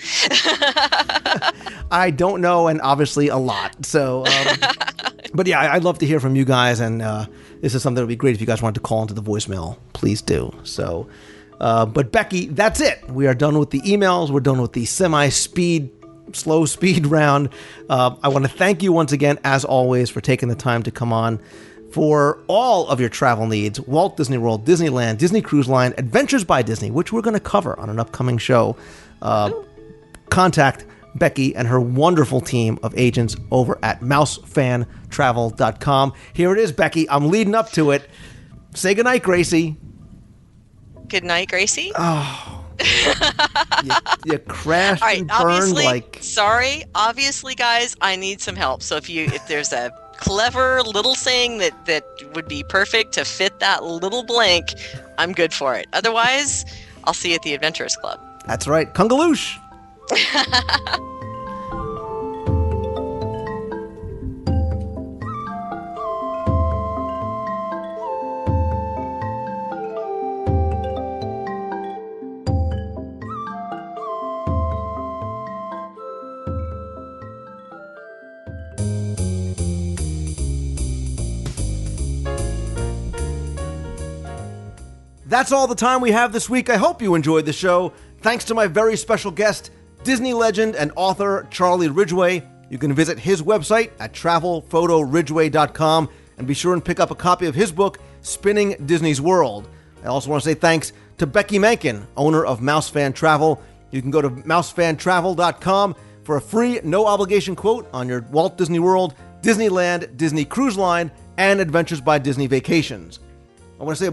I don't know, and obviously a lot. So, but yeah, I'd love to hear from you guys, and this is something that would be great if you guys wanted to call into the voicemail. Please do. So, but Becky, that's it. We are done with the emails. We're done with the slow speed round. I want to thank you once again, as always, for taking the time to come on for all of your travel needs. Walt Disney World, Disneyland, Disney Cruise Line, Adventures by Disney, which we're going to cover on an upcoming show. Contact Becky and her wonderful team of agents over at mousefantravel.com. Here it is, Becky. I'm leading up to it. Say goodnight, Gracie. Good night, Gracie. Oh. You crashed and burned Obviously, guys, I need some help. So if there's a clever little saying that would be perfect to fit that little blank, I'm good for it. Otherwise, I'll see you at the Adventurers Club. That's right. Kungaloosh. That's all the time we have this week. I hope you enjoyed the show. Thanks to my very special guest, Disney legend and author Charlie Ridgway. You can visit his website at travelphotoridgway.com and be sure and pick up a copy of his book, Spinning Disney's World. I also want to say thanks to Becky Mankin, owner of Mousefan Travel. You can go to mousefantravel.com for a free, no-obligation quote on your Walt Disney World, Disneyland, Disney Cruise Line, and Adventures by Disney vacations. I want to say a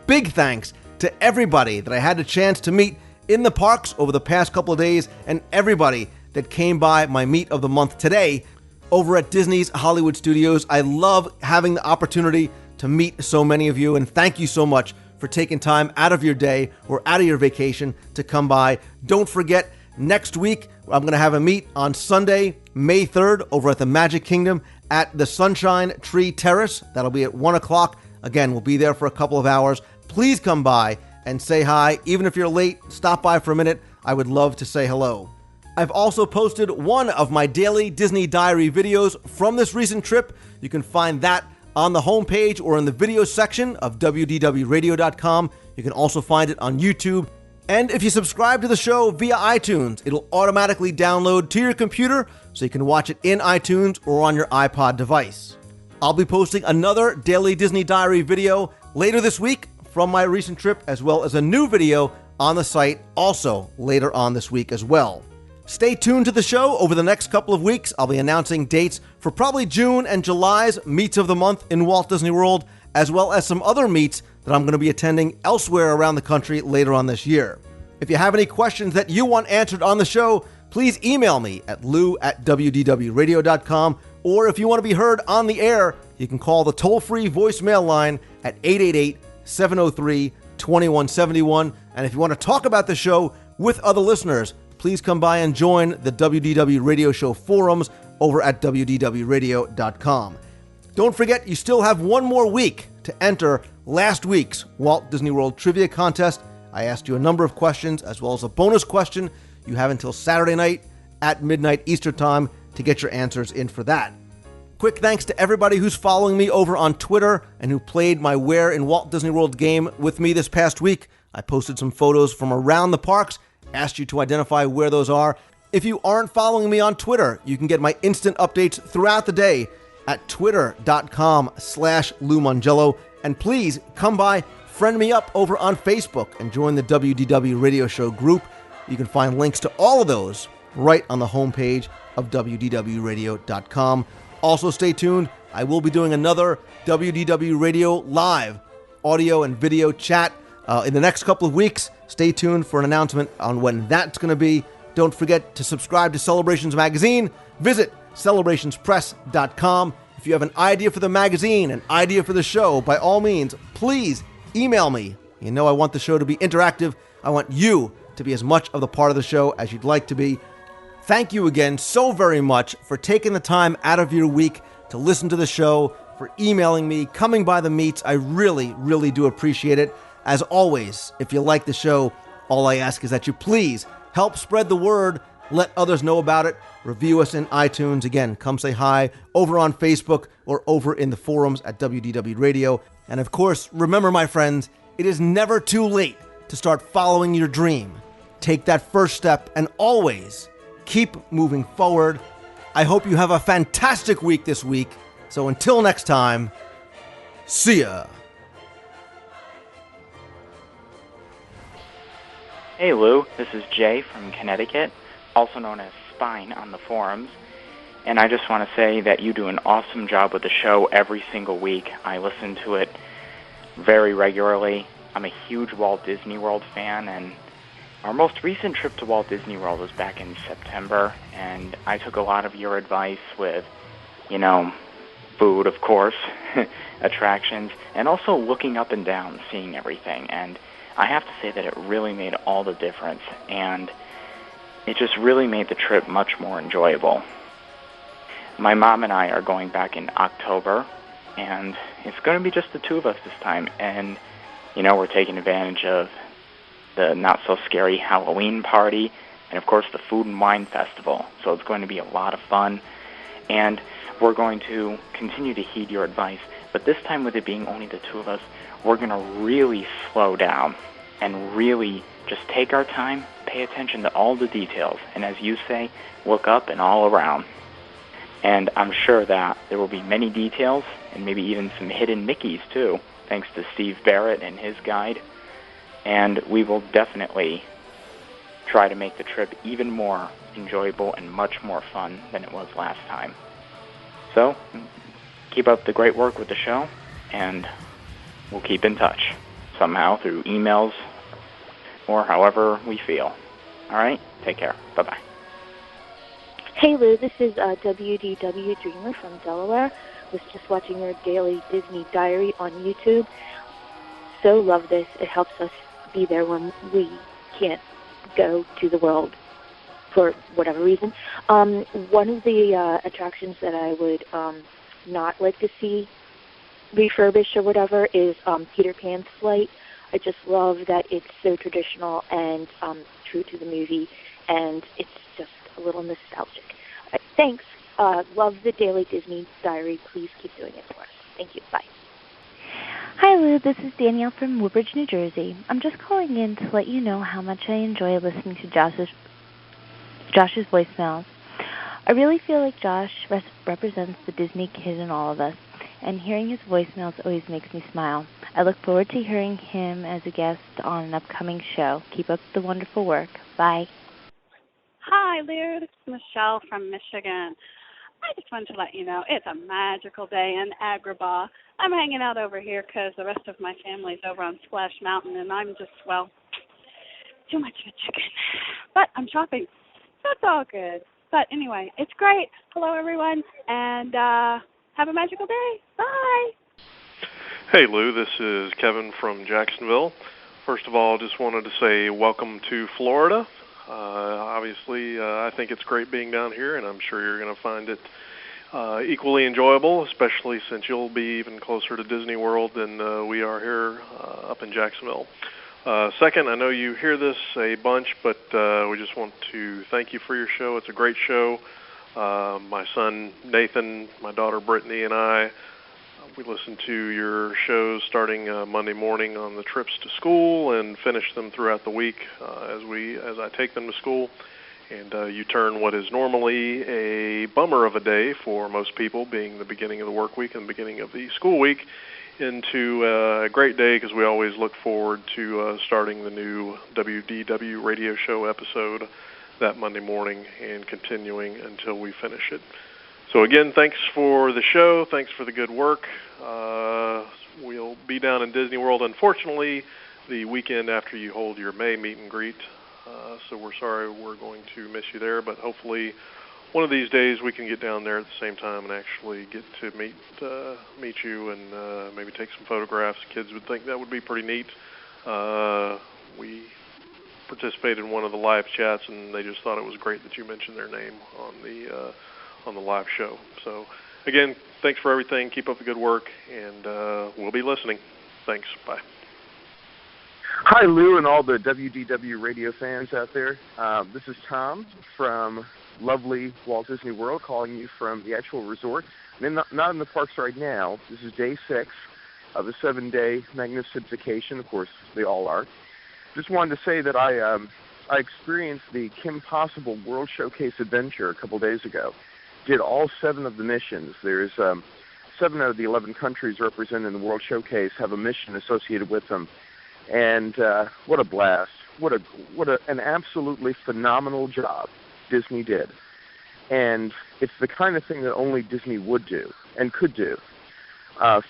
big thanks to everybody that I had the chance to meet in the parks over the past couple of days, and everybody that came by my Meet of the Month today over at Disney's Hollywood Studios. I love having the opportunity to meet so many of you, and thank you so much for taking time out of your day or out of your vacation to come by. Don't forget, next week I'm going to have a meet on Sunday, May 3rd over at the Magic Kingdom at the Sunshine Tree Terrace. That'll be at 1 o'clock. Again, we'll be there for a couple of hours. Please come by and say hi. Even if you're late, stop by for a minute. I would love to say hello. I've also posted one of my daily Disney Diary videos from this recent trip. You can find that on the homepage or in the video section of WDWradio.com. You can also find it on YouTube And if you subscribe to the show via iTunes, it'll automatically download to your computer so you can watch it in iTunes or on your iPod device. I'll be posting another Daily Disney Diary video later this week from my recent trip, as well as a new video on the site also later on this week as well. Stay tuned to the show. Over the next couple of weeks, I'll be announcing dates for probably June and July's Meets of the Month in Walt Disney World, as well as some other meets that I'm going to be attending elsewhere around the country later on this year. If you have any questions that you want answered on the show, please email me at lou@wdwradio.com, or if you want to be heard on the air, you can call the toll-free voicemail line at 888-703-2171. And if you want to talk about the show with other listeners, please come by and join the WDW Radio Show forums over at WDWradio.com. Don't forget, you still have one more week to enter last week's Walt Disney World Trivia Contest. I asked you a number of questions, as well as a bonus question. You have until Saturday night at midnight Eastern Time to get your answers in for that. Quick thanks to everybody who's following me over on Twitter and who played my Where in Walt Disney World game with me this past week. I posted some photos from around the parks, asked you to identify where those are. If you aren't following me on Twitter, you can get my instant updates throughout the day at twitter.com/Lou Mongello. And please come by, friend me up over on Facebook and join the WDW Radio Show group. You can find links to all of those right on the homepage of WDWradio.com. Also stay tuned. I will be doing another WDW Radio Live audio and video chat in the next couple of weeks. Stay tuned for an announcement on when that's going to be. Don't forget to subscribe to Celebrations Magazine. Visit celebrationspress.com. If you have an idea for the magazine, an idea for the show, by all means, please email me. You know I want the show to be interactive. I want you to be as much of the part of the show as you'd like to be. Thank you again so very much for taking the time out of your week to listen to the show, for emailing me, coming by the meets. I really, really do appreciate it. As always, if you like the show, all I ask is that you please help spread the word, let others know about it, review us in iTunes. Again, come say hi over on Facebook or over in the forums at WDW Radio. And of course, remember, my friends, it is never too late to start following your dream. Take that first step and always keep moving forward. I hope you have a fantastic week this week. So until next time, see ya. Hey Lou, this is Jay from Connecticut, also known as Spine on the forums. And I just want to say that you do an awesome job with the show every single week. I listen to it very regularly. I'm a huge Walt Disney World fan, and our most recent trip to Walt Disney World was back in September, and I took a lot of your advice with, food, of course, attractions, and also looking up and down, seeing everything. And I have to say that it really made all the difference, and it just really made the trip much more enjoyable. My mom and I are going back in October, and it's going to be just the two of us this time, and, we're taking advantage of the not-so-scary Halloween party, and, of course, the Food and Wine Festival. So it's going to be a lot of fun, and we're going to continue to heed your advice. But this time, with it being only the two of us, we're going to really slow down and really just take our time, pay attention to all the details, and as you say, look up and all around. And I'm sure that there will be many details, and maybe even some hidden Mickeys, too, thanks to Steve Barrett and his guide. And we will definitely try to make the trip even more enjoyable and much more fun than it was last time. So, keep up the great work with the show, and we'll keep in touch somehow through emails or however we feel. All right? Take care. Bye-bye. Hey, Lou. This is WDW Dreamer from Delaware. Was just watching your Daily Disney Diary on YouTube. So love this. It helps us be there when we can't go to the world for whatever reason. One of the attractions that I would not like to see refurbished or whatever is Peter Pan's flight. I just love that it's so traditional and true to the movie, and it's just a little nostalgic. Thanks. Love the Daily Disney Diary. Please keep doing it for us. Thank you. Bye. Hi, Lou. This is Danielle from Woodbridge, New Jersey. I'm just calling in to let you know how much I enjoy listening to Josh's voicemails. I really feel like Josh represents the Disney kid in all of us, and hearing his voicemails always makes me smile. I look forward to hearing him as a guest on an upcoming show. Keep up the wonderful work. Bye. Hi, Lou. This is Michelle from Michigan. I just wanted to let you know it's a magical day in Agrabah. I'm hanging out over here because the rest of my family's over on Splash Mountain, and I'm just, well, too much of a chicken. But I'm shopping. That's all good. But anyway, it's great. Hello, everyone, and have a magical day. Bye. Hey, Lou. This is Kevin from Jacksonville. First of all, just wanted to say welcome to Florida. Obviously, I think it's great being down here, and I'm sure you're going to find it equally enjoyable, especially since you'll be even closer to Disney World than we are here up in Jacksonville. Second, I know you hear this a bunch, but we just want to thank you for your show. It's a great show. My son Nathan, my daughter Brittany, and I, we listen to your shows starting Monday morning on the trips to school and finish them throughout the week as I take them to school. And you turn what is normally a bummer of a day for most people, being the beginning of the work week and the beginning of the school week, into a great day because we always look forward to starting the new WDW radio show episode that Monday morning and continuing until we finish it. So again, thanks for the show. Thanks for the good work. We'll be down in Disney World, unfortunately, the weekend after you hold your May meet and greet. So we're sorry we're going to miss you there, but hopefully one of these days we can get down there at the same time and actually get to meet you and maybe take some photographs. Kids would think that would be pretty neat. We participated in one of the live chats, and they just thought it was great that you mentioned their name on the live show. So again, thanks for everything. Keep up the good work, and we'll be listening. Thanks. Bye. Hi, Lou, and all the WDW radio fans out there. This is Tom from lovely Walt Disney World, calling you from the actual resort. I'm not in the parks right now. This is day 6 of a 7-day magnificent vacation. Of course, they all are. Just wanted to say that I experienced the Kim Possible World Showcase Adventure a couple days ago. Did all 7 of the missions. There's 7 out of the 11 countries represented in the World Showcase have a mission associated with them. And what a blast. What an absolutely phenomenal job Disney did. And it's the kind of thing that only Disney would do and could do.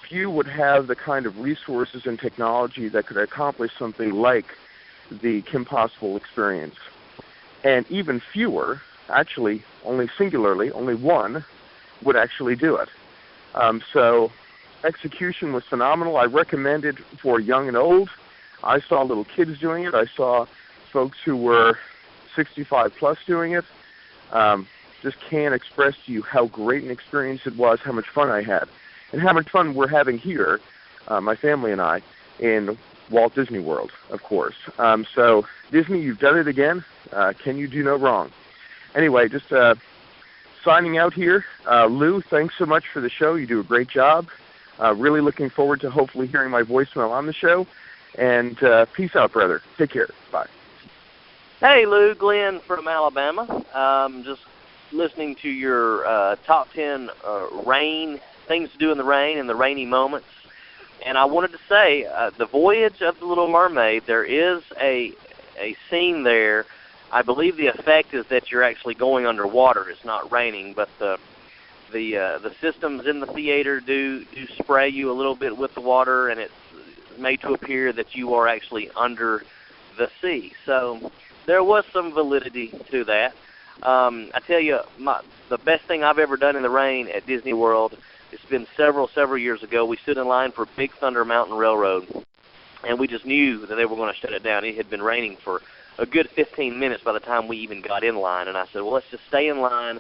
Few would have the kind of resources and technology that could accomplish something like the Kim Possible experience. And even fewer, actually only singularly, only one, would actually do it. So execution was phenomenal. I recommend it for young and old. I saw little kids doing it. I saw folks who were 65 plus doing it. Just can't express to you how great an experience it was, how much fun I had, and how much fun we're having here, my family and I, in Walt Disney World, of course. So Disney, you've done it again. Can you do no wrong? Anyway, just signing out here. Lou, thanks so much for the show. You do a great job. Really looking forward to hopefully hearing my voicemail on the show. And peace out, brother. Take care. Bye. Hey, Lou, Glenn from Alabama. Just listening to your top 10 rain, things to do in the rain and the rainy moments. And I wanted to say, the Voyage of the Little Mermaid, there is a scene there. I believe the effect is that you're actually going underwater. It's not raining, but the systems in the theater do spray you a little bit with the water, and it's made to appear that you are actually under the sea. So there was some validity to that. I tell you, the best thing I've ever done in the rain at Disney World, it's been several years ago. We stood in line for Big Thunder Mountain Railroad, and we just knew that they were going to shut it down. It had been raining for a good 15 minutes by the time we even got in line, and I said, well, let's just stay in line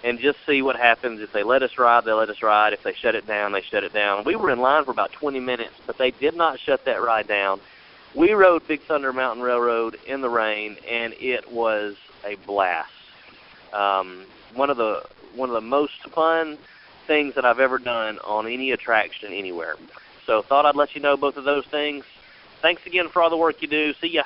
and just see what happens. If they let us ride, they let us ride. If they shut it down, they shut it down. We were in line for about 20 minutes, but they did not shut that ride down. We rode Big Thunder Mountain Railroad in the rain, and it was a blast. One of the most fun things that I've ever done on any attraction anywhere. So thought I'd let you know both of those things. Thanks again for all the work you do. See ya.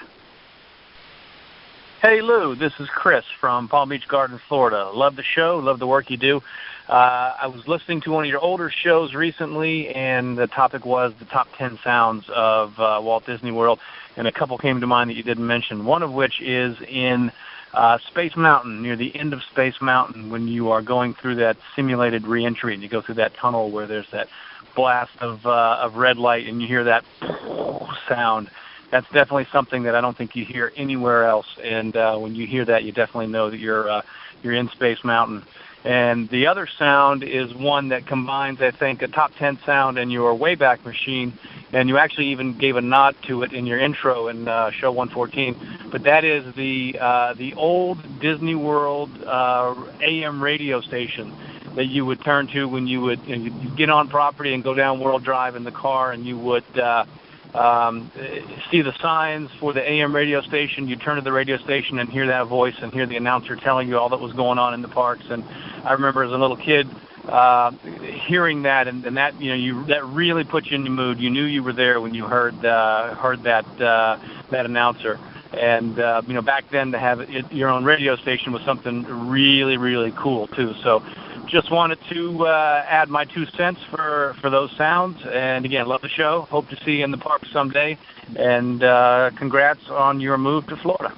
Hey, Lou, this is Chris from Palm Beach Gardens, Florida. Love the show, love the work you do. I was listening to one of your older shows recently, and the topic was the top 10 sounds of Walt Disney World, and a couple came to mind that you didn't mention, one of which is in Space Mountain, near the end of Space Mountain, when you are going through that simulated reentry, and you go through that tunnel where there's that blast of red light, and you hear that sound. That's definitely something that I don't think you hear anywhere else. And when you hear that, you definitely know that you're in Space Mountain. And the other sound is one that combines, I think, a top 10 sound and your Wayback Machine. And you actually even gave a nod to it in your intro in show 114. But that is the old Disney World AM radio station that you would turn to when you would you'd get on property and go down World Drive in the car, and you would see the signs for the AM radio station. You turn to the radio station and hear that voice and hear the announcer telling you all that was going on in the parks. And I remember as a little kid hearing that, and that that really put you in the mood. You knew you were there when you heard that announcer. And back then to have your own radio station was something really, really cool too. So just wanted to add my 2 cents for those sounds. And again, love the show. Hope to see you in the park someday. And congrats on your move to Florida.